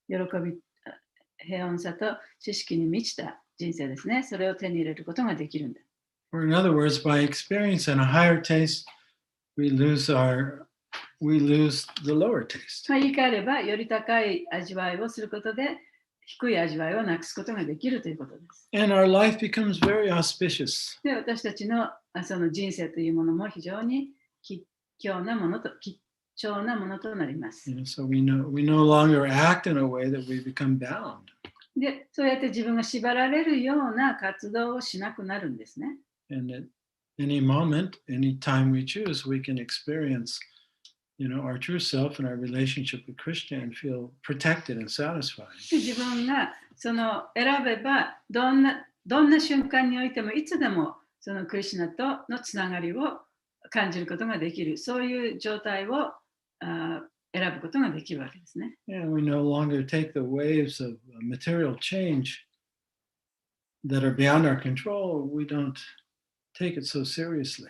喜び、平穏さと知識に満ちた人生ですね。それを手に入れることができるんだ。Or in other words, by experiencing a higher taste, we lose the lower taste. 言い換えれば、より高い味わいをすることで、低い味わいをなくすことができるということです。And our life becomes very auspicious. で、私たちのその人生というものも非常に貴重なものとなります。So we no longer act in a way that we become bound. で、そうやって自分が縛られるような活動をしなくなるんですね。And at any moment, any time we choose, we can experience, our true self and our relationship with Krishna and feel protected and satisfied. で、自分がその選べばどんな瞬間においてもいつでもそのクリシュナとのつながりを感じることができる、そういう状態を選ぶことができるわけですね。And we no longer take the waves of material change that are beyond our control. We don't take it so seriously.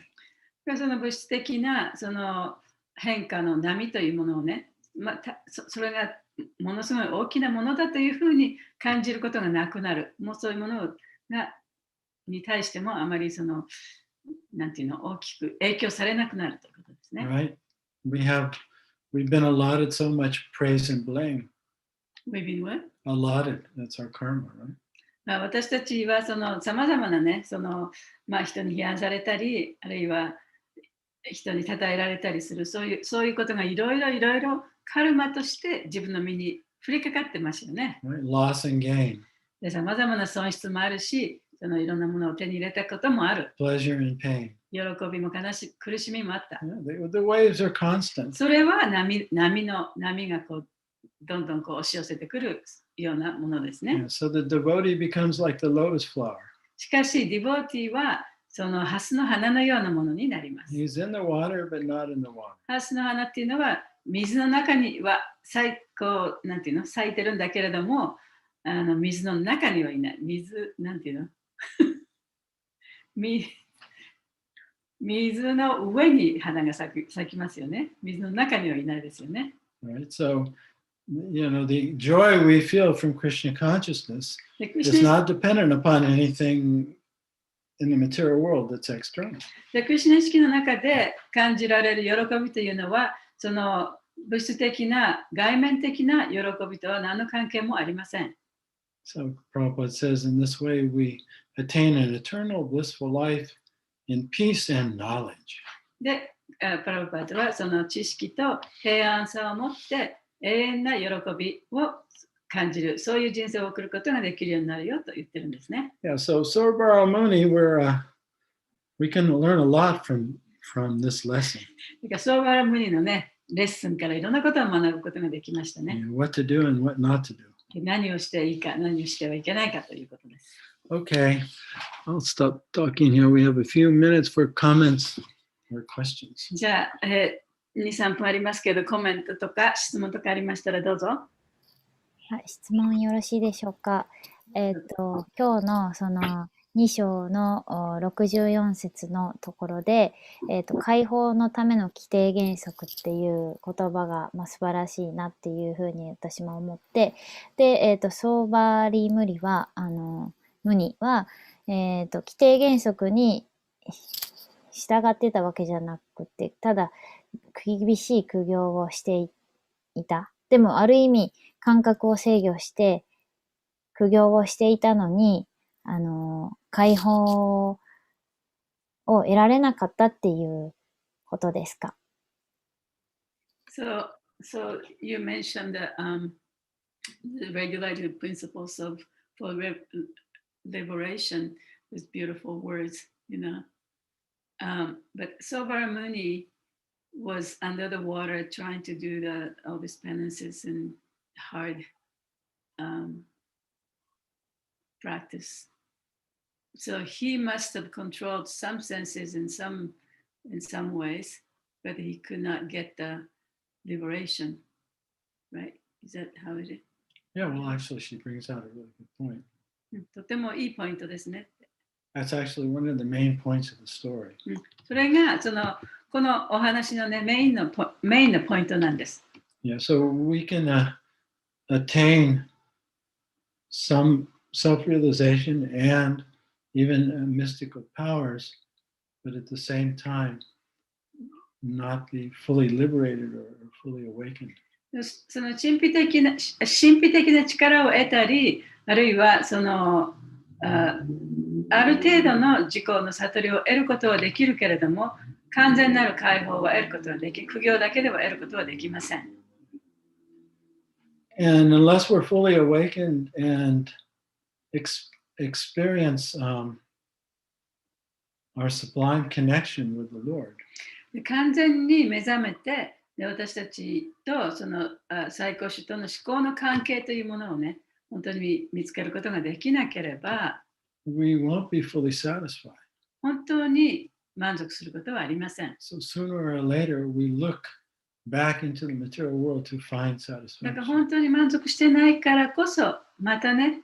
その物質的なその変化の波というものをね、それがものすごい大きなものだというふうに感じることがなくなる。もうそういうものに対してもあまりなんていうの、大きく影響されなくなるということですね。Right? We've been allotted so much praise and blame. We've been what? Allotted. That's our karma, right? 私たちはさまざまなね、人に批判されたり、あるいは人に称えられたりする、そういうことがいろいろカルマとして自分の身に降りかかってますよね。Right? Loss and gain. で、さまざまな損失もあるし、いろんなものを手に入れたこともある。Pleasure and pain. 喜びも苦しみもあった。Yeah, the waves are constant. それは波がどんどん押し寄せてくるようなものですね。Yeah, so the devotee becomes like the lotus flower. しかし、ディボーティーはそのハスの花のようなものになります。He's in the water, but not in the water. ハスの花っていうのは水の中にはなんていうの、咲いてるんだけれども、水の中にはいない。なんていうの水の上に花が咲きますよね。水の中にはいないですよね。Right? So, the joy we feel from Krishna consciousness で、 is not dependent upon anything in the material world that's external. クリシュナ意識の中で感じられる喜びというのは、その物質的な外面的な喜びとは何の関係もありません。So Prabhupada says, in this way we attain an eternal blissful life in peace and knowledge. で、プラブパートはその知識と平安さを持って永遠な喜びを感じる、そういう人生を送ることができるようになるよと言ってるんですね。Yeah, so Sorbara Muni, we can learn a lot from this lesson. ソーバラムニのね、レッスンからいろんなことを学ぶことができましたね。What to do and what not to do. 何をしていいか、何をしてはいけないかということです。Okay, I'll stop talking here. We have a few minutes for comments or questions. じゃあ、2、3分ありますけど、コメントとか質問とかありましたらどうぞ。はい、質問よろしいでしょうか。今日のその2章の64節のところで、解放のための規定原則っていう言葉が、素晴らしいなっていうふうに私も思って、で、ソーバリ無理は、無には、規定原則に従ってたわけじゃなくて、ただ厳しい苦行をしていた。でもある意味感覚を制御して苦行をしていたのに、解放を得られなかったっていうことですか？ So you mentioned the regulated principles for liberation with beautiful words, but Sobar Muni was under the water trying to do all these penances and hard practice. So he must have controlled some senses in some ways, but he could not get the liberation, right? Is that how it is? Yeah, well, actually, she brings out a really good point. とてもいいポイントですね。That's actually one of the main points of the story. それがこのお話のね、メインのポイントなんです。Yeah, so we can attain some self-realization and even mystical powers, but at the same time, not be fully liberated or fully awakened. その神秘的な力を得たり、あるいはある程度の自己の悟りを得ることはできるけれども、完全なる解放は得ることはでき、苦行だけでは得ることはできません。And unless we're fully awakened and experience our sublime connection with the Lord, 完全に目覚めて、私たちと最高主との思考の関係というものをね、本当に見つけることができなければ、we won't be fully satisfied. 本当に満足することはありません。So sooner or later, we look back into the material world to find だから satisfaction. 本当に満足してないからこそ、またね、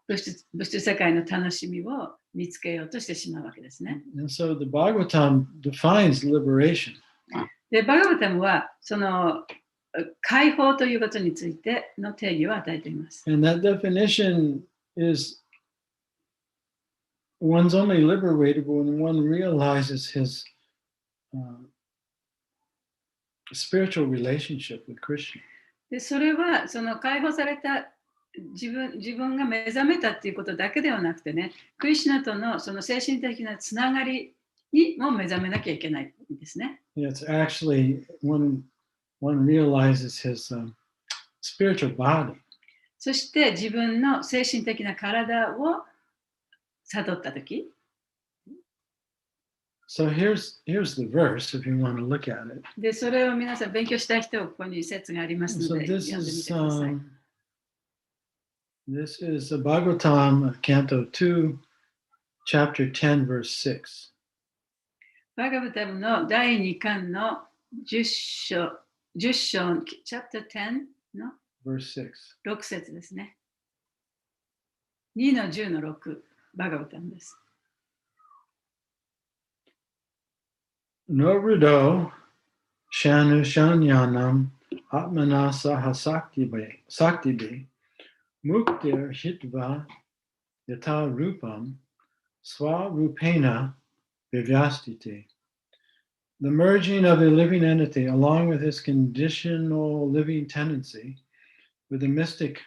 物質世界の楽しみを見つけようとしてしまうわけですね。And so the Bhagavatam defines liberation. で、バガバタムは解放ということについての定義を与えています。And that definition is one's only liberated when one realizes his spiritual relationship with Krishna. で、それは解放された自分が目覚めたっていうことだけではなくてね、クリシュナとの精神的なつながりにも目覚めなきゃいけないんですね。It's actually when one realizes his spiritual body. そして自分の精神的な体を悟ったとき。So here's the verse if you want to look at it. で、それを皆さん勉強したい人はここに説がありますの So で、 this 読んでみ is てください。this is Bhagavatam, Canto 2, Chapter 10, verse 6. バガバタムの第2巻の10章、Chapter 10の Verse 6. 6節ですね。2の10の6、バガバタムです。No rudo shanu shanyanam atmana saha saktibe muktir hitva yata rupam swarupena vivyastite. The merging of a living entity along with his conditional living tendency with the mystic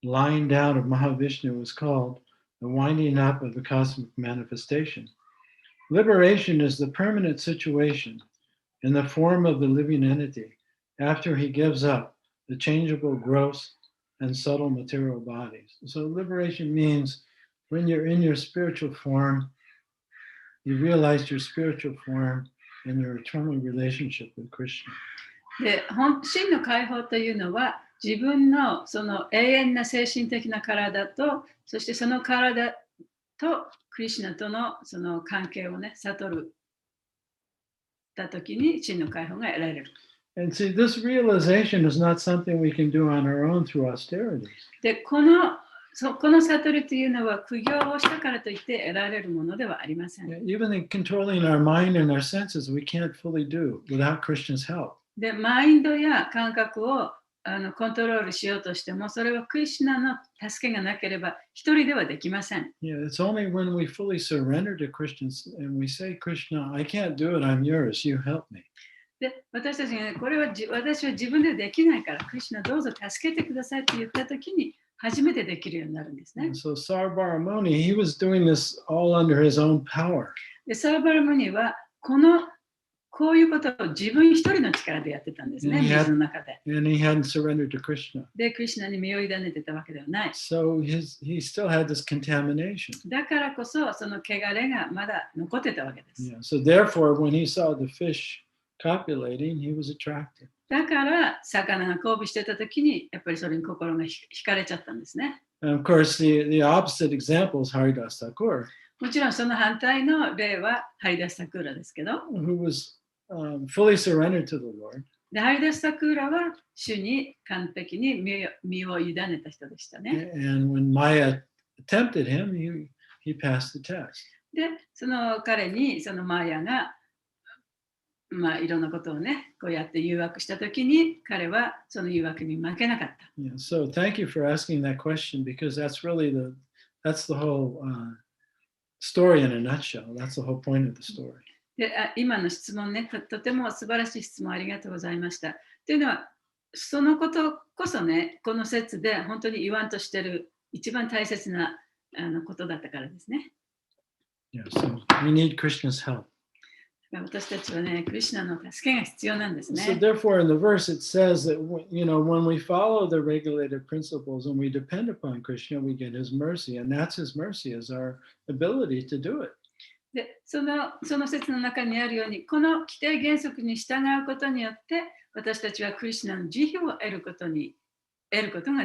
lying down of Mahavishnu was called the winding up of the cosmic manifestation. Liberation is the permanent situation in the form of the living entity after he gives up the changeable gross and subtle material bodies. So liberation means when you're in your spiritual form, you realize your spiritual form and your eternal relationship with Krishna. で、真の解放というのは、自分の永遠な精神的な体と、そしてその体とクリシュナとの関係をね、悟るたときに真の解放が得られる。And see, this realization is not something we can do on our own through austerities. で、この悟りというのは苦行をしたからといって得られるものではありません。Even in controlling our mind and our senses, we can't fully do without Krishna's help. で、マインドや感覚をコントロールしようとしても、それはクリシュナの助けがなければ一人ではできません。Yeah, it's only when we fully surrender to Krishna and we say, Krishna, I can't do it, I'm yours, you help me. で、私たちがね、これは私は自分でできないから、クリシュナどうぞ助けてくださいって言ったときに、初めてできるようになるんですね。And so Sarvaramuni, he was doing this all under his own power. で、サーバルムニはこういうことを自分一人の力でやってたんですね、水の中で。And he hadn't surrendered to Krishna. で、クリシュナに身を委ねてたわけではない。So he still had this contamination. だからこそ、その汚れがまだ残ってたわけです。Yeah. So therefore, when he saw the fish copulating, he was attracted. だから、魚が交尾してた時に、やっぱりそれに心が惹かれちゃったんですね。And of course, the opposite example is Haridas Thakur, もちろんその反対の例はハリダス・サクーラですけど、who was fully surrendered to the Lord. でハリダス・サクーラは主に完璧に身を委ねた人でしたね。And when Maya tempted him, he passed the test. で、その彼にそのマーヤが、いろんなことをね、こうやって誘惑したときに、彼はその誘惑に負けなかった。Yeah. So thank you for asking that question, because that's really that's the whole story in a nutshell. That's the whole point of the story. で、今の質問ね、とても素晴らしい質問ありがとうございました。というのは、そのことこそね、この説で本当に言わんとしている一番大切なことだったからですね。Yeah. So we need Krishna's help. 私たちはね、クリシュナの助けが必要なんです So ね。 therefore, in the verse, it says that when we follow the regulated principles and we depend upon Krishna, we get His mercy, and that's His mercy is our ability to do it. で、その説の中にあるように、この規定原則に従うことによって、私たちはクリシュナの慈悲を得ることが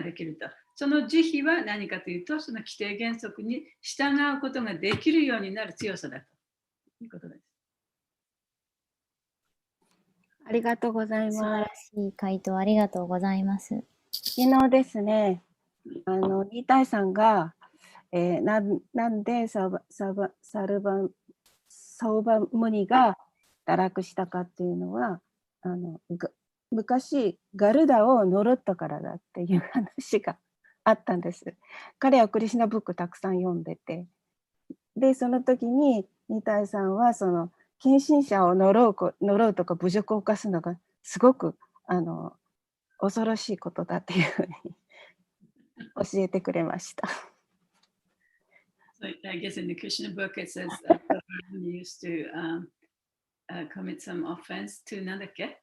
できると。その慈悲は何かというと、その規定原則に従うことができるようになる強さだということです。ありがとうござい素晴らます。しい回答ありがとうございます。昨日ですね、ニタイさんが、なんでサウバムニが堕落したかっていうのは、昔ガルダを呪ったからだっていう話があったんです。彼はクリシュナブックたくさん読んでて、でその時にニタイさんはその近親者を呪うとか侮辱を犯すのがすごく恐ろしいことだっていうふうに教えてくれました。So I guess in the Krishna book it says he used to commit some offense to なんだっけ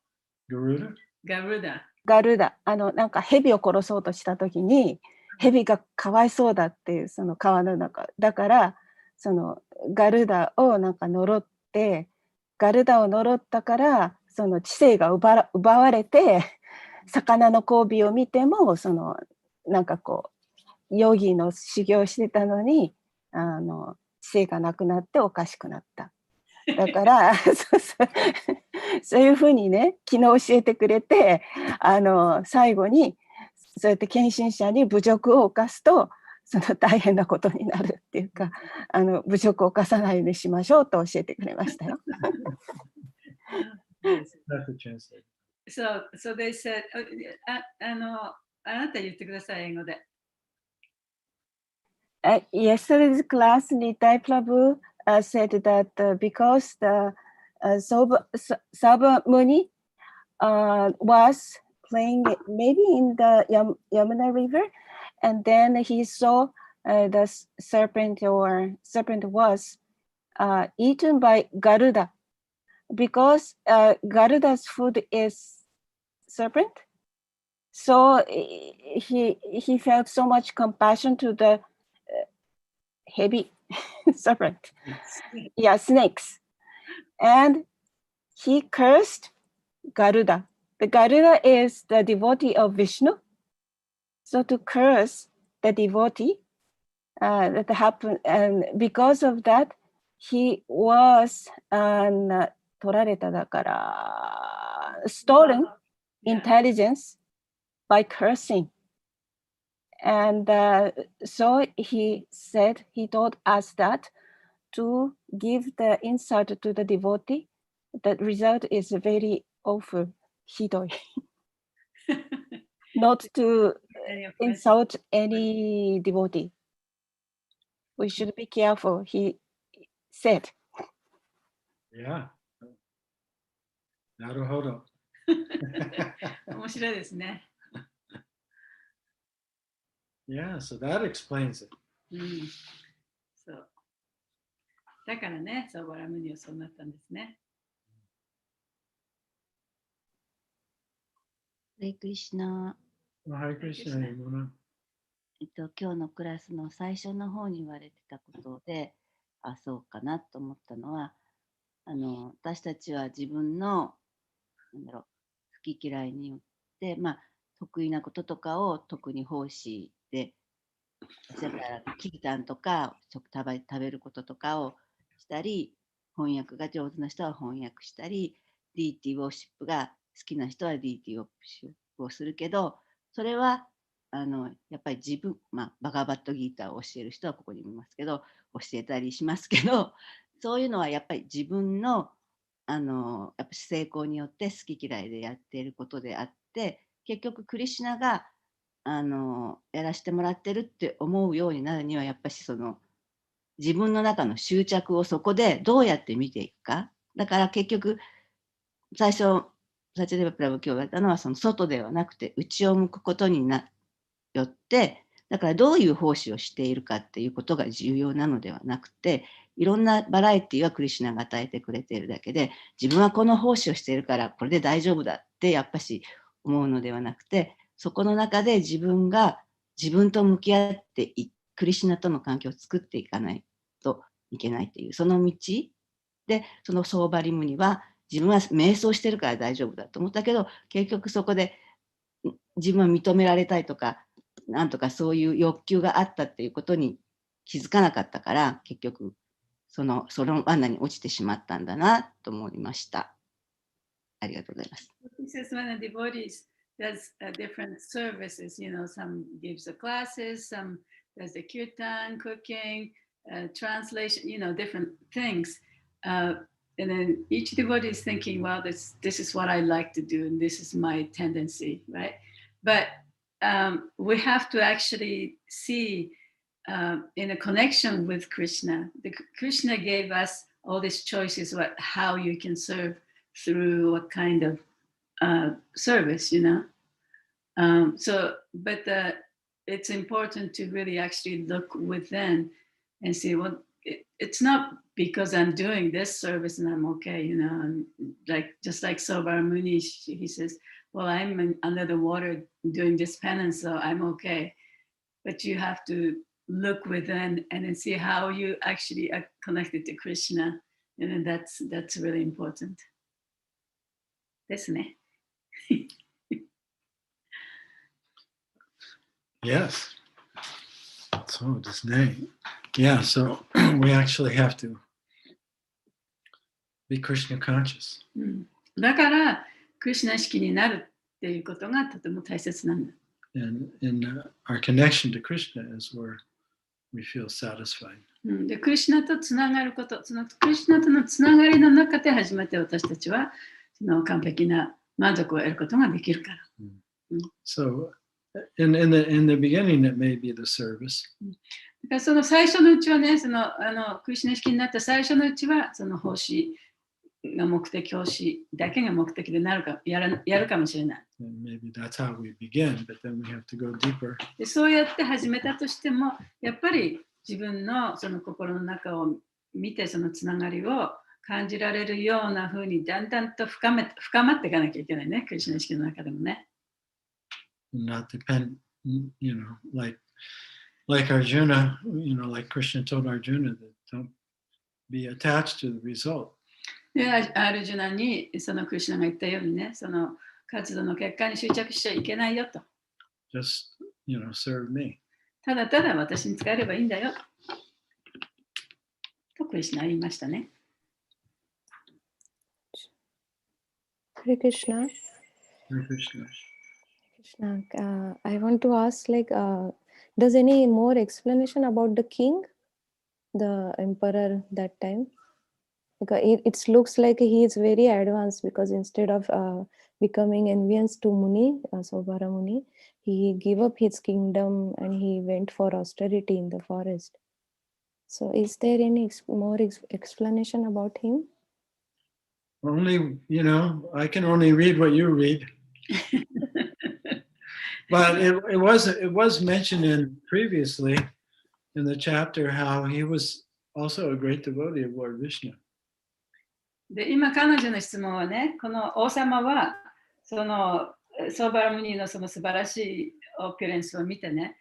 Garuda? ガルダ。ガルダ、なんか蛇を殺そうとした時に蛇がかわいそうだっていうその川の中だからそのガルダをなんか呪ってガルダを呪ったからその知性が奪われて魚の交尾を見てもそのなんかこうヨギの修行してたのに知性がなくなっておかしくなった。だからそういうふうにね昨日教えてくれて最後にそうやって献身者に侮辱を犯すとその大変なことになるっていうか侮辱を犯さないようにしましょうと教えてくれましたよ。That's the translation. So they said あなた言ってください英語で。Yesterday's class, Nitai Prabhu said that because the Sabha Muni was playing maybe in the Yamuna River, and then he saw the serpent was eaten by Garuda, because Garuda's food is serpent. So he felt so much compassion to the heavy serpent. Yeah, snakes. And he cursed Garuda. The Garuda is the devotee of Vishnu. So to curse the devotee, that happened, and because of that, he was stolen intelligence by cursing. And so he told us that to give the insult to the devotee, the result is very awful, hidoi. Not to insult any devotee. We should be careful, he said. Yeah. Naruhodo. 面白いですね。Yeah, so that explains it. そう。だからね、サーバラムニはそうなったんですね。レイクリシナ、Hare Krishna, Yamuna. 今日のクラスの最初の方に言われてたことで、そうかなと思ったのは、私たちは自分の好き嫌いによって、得意なこととかを特に奉仕で、だからキータンとか食べることとかをしたり、翻訳が上手な人は翻訳したり、DT ウォーシップが好きな人は DT ウォーシップをするけど、それはやっぱり自分、バガバットギーターを教える人はここにもいますけど、教えたりしますけど、そういうのはやっぱり自分のやっぱ成功によって好き嫌いでやっていることであって、結局クリシュナがやらせてもらってるって思うようになるには、やっぱり自分の中の執着をそこでどうやって見ていくか。だから結局最初サチャデバプラブ今日言われたのは、その外ではなくて内を向くことによって、だからどういう奉仕をしているかっていうことが重要なのではなくて、いろんなバラエティはクリシュナが与えてくれているだけで、自分はこの奉仕をしているからこれで大丈夫だってやっぱし思うのではなくて、そこの中で自分が自分と向き合ってクリシュナとの関係を作っていかないといけないという、その道で、そのソーバリムには自分は瞑想してるから大丈夫だと思ったけど、結局そこで自分は認められたいとか、なんとかそういう欲求があったっていうことに気づかなかったから、結局その罠に落ちてしまったんだなと思いました。ありがとうございます。This is when the devotees does different services, some gives the classes, some does the kirtan, cooking, translation, different things. And then each devotee is thinking, well, this is what I like to do, and this is my tendency, right? But we have to actually see in a connection with Krishna. Krishna gave us all these choices, how you can serve through what kind of service, but it's important to really actually look within and see, well, it's not because I'm doing this service and I'm okay, just like Sobar Muni, he says, well, I'm under the water doing this penance, so I'm okay. But you have to look within and then see how you actually are connected to Krishna, and that's really important. ですね。Yes. So this name. Yeah, so we actually have to be Krishna conscious. だから、クリシュナ意識になるっていうことがとても大切なんだ。And our connection to Krishna is where we feel satisfied. で、クリシュナとつながること、そのクリシュナとのつながりの中で初めて私たちはその完璧な満足を得ることができるから。So in the beginning, it may be the service. だからその最初のうちはね、クリシュナ意識になった最初のうちは、その奉仕が目的、奉仕だけが目的でやるかもしれない。And maybe that's how we begin, but then we have to go deeper. でそうやって始めたとしても、やっぱり自分のその心の中を見て、そのつながりを感じられるような風にだんだんと深まっていかなきゃいけないね、クリシュナ意識の中でもね。Not depend, like Arjuna, like Krishna told Arjuna that don't be attached to the result. で、アルジュナにそのクリシュナが言ったようにね、その活動の結果に執着しちゃいけないよと。Just, serve me. ただただ私に使えればいいんだよ。とクリシュナは言いましたね。Hare Krishna. Hare Krishna. Krishna, I want to ask, does any more explanation about the king, the emperor that time? Because it looks like he is very advanced, because instead of becoming envious to Muni, Sobara Muni, he gave up his kingdom and he went for austerity in the forest. So is there any more explanation about him? Only, I can only read what you read. But it was mentioned previously in the chapter how he was also a great devotee of Lord Vishnu. で、今彼女の質問はね、この王様はそのソーバラムニーのその素晴らしいオピュレンスを見てね、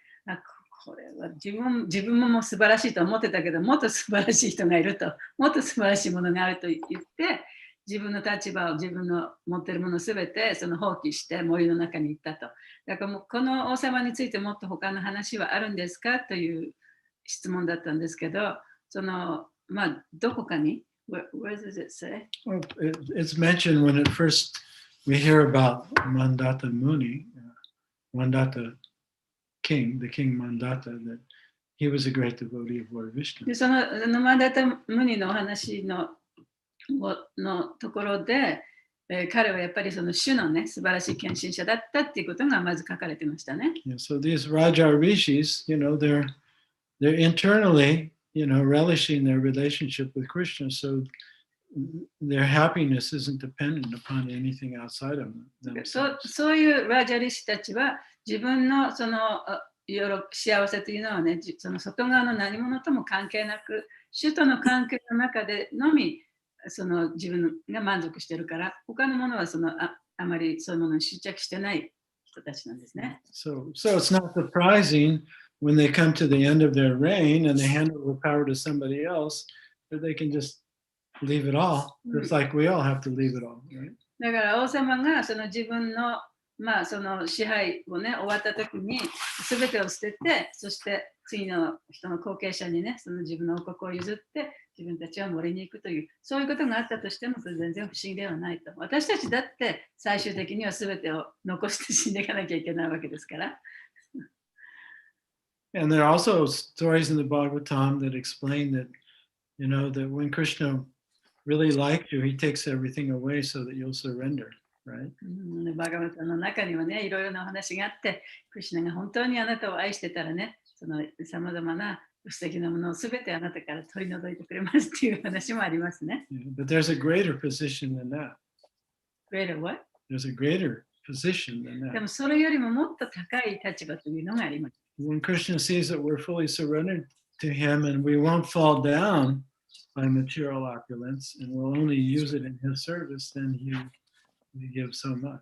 これは自分も素晴らしいと思ってたけど、もっと素晴らしい人がいると、もっと素晴らしいものがあると言って、自分の立場を自分の持っているものすべてその放棄して森の中に行ったと。だからもうこの王様についてもっと他の話はあるんですかという質問だったんですけど、そのまあどこかに where does it say? Well, it's mentioned when at first we hear about Mandata Muni, Mandata King, the King Mandata, that he was a great devotee of Lord Vishnu. でそのマンダタムニのお話のところで、彼はやっぱりその主のね素晴らしい献身者だったっていうことがまず書かれてましたね。Yeah, so these Raja Rishis, they're internally, relishing their relationship with Krishna, so their happiness isn't dependent upon anything outside of themselves. そういうラジャリシたちは自分のその幸せというのはね、その外側の何者とも関係なく、主との関係の中でのみその自分が満足してるから、他のものはあまりそういうものに執着してない人たちなんですね。So it's not surprising when they come to the end of their reign and they hand over power to somebody else that they can just leave it all, just like we all have to leave it all, right? だから王様がその自分のその支配をね終わった時に全てを捨てて、そして次の人の後継者にねその自分の王国を譲って自分たちは森に行くという、そういうことがあったとしてもそれ全然不思議ではないと。私たちだって最終的には全てを残して死んでいかなきゃいけないわけですから。And there are also stories in the Bhagavatam that explain that, that when Krishna really likes you, he takes everything away so that you'll surrender, right? バガバタの中にはね、いろいろな話があって、クリシュナが本当にあなたを愛してたらね、そのさまざまな素敵なものをすべてあなたから取り除いてくれますっていう話もありますね。But there's a greater position than that. Greater what? There's a greater position than で that. もそれよりももっと高い立場というのがあります。When Krishna sees that we're fully surrendered to him and we won't fall down by material opulence and we'll only use it in his service, then he gives so much.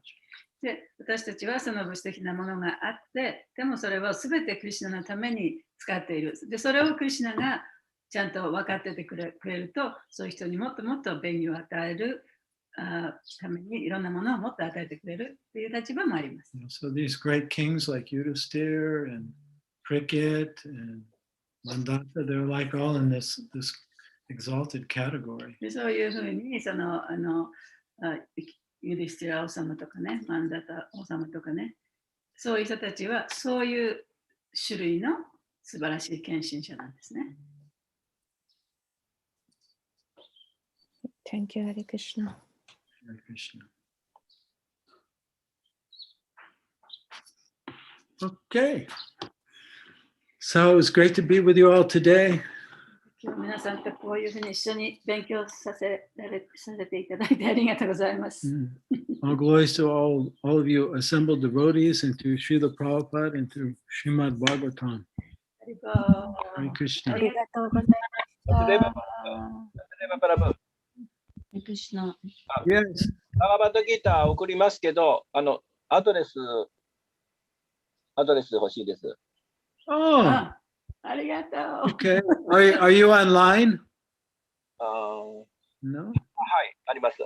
で、私たちはその物質的なものがあって、でもそれをすべてクリシュナのために使っている。で、それをクリシュナがちゃんと分かっててくれると、そういう人にもっともっと便宜を与えるためにいろんなものをもっと与えてくれるという立場もあります。So these great kings like Yudhisthira and Cricket and Mandata, they're like all in this exalted category. でそういうふうにそのユディスティラ王様とかね、マンダタ王様とかね、そういう人たちはそういう種類の素晴らしい献身者なんですね。Thank you, Hare Krishna. Hare Krishna. Okay. So it was great to be with you all today. 今日皆さんとこういうふうに一緒に勉強させていただいてありがとうございます。All glories to all of you assembled devotees and to Srila Prabhupada and to Srimad Bhagavatam. Hare Krishna. ありがとうございました。Hare Krishna。 Yes. バガバットギーター送りますけど、アドレス欲しいです。Oh, ありがとう。okay. Are you online? は No. い、あります。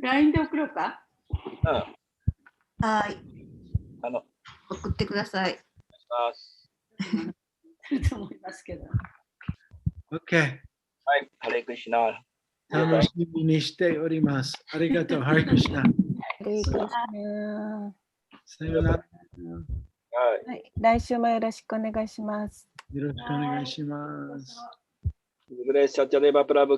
LINE で送ろうか？はい。お願いし送ってください。ます。と思いますけど。Okay. はい、ハレクリシナ。楽しみにしております。ありがとう。ハレクリシナ。ハレクリシナ。さよなら。はい。はい、来週もよろしくお願いします。よろしくお願いします。グレース・サチャデーバ・プラブ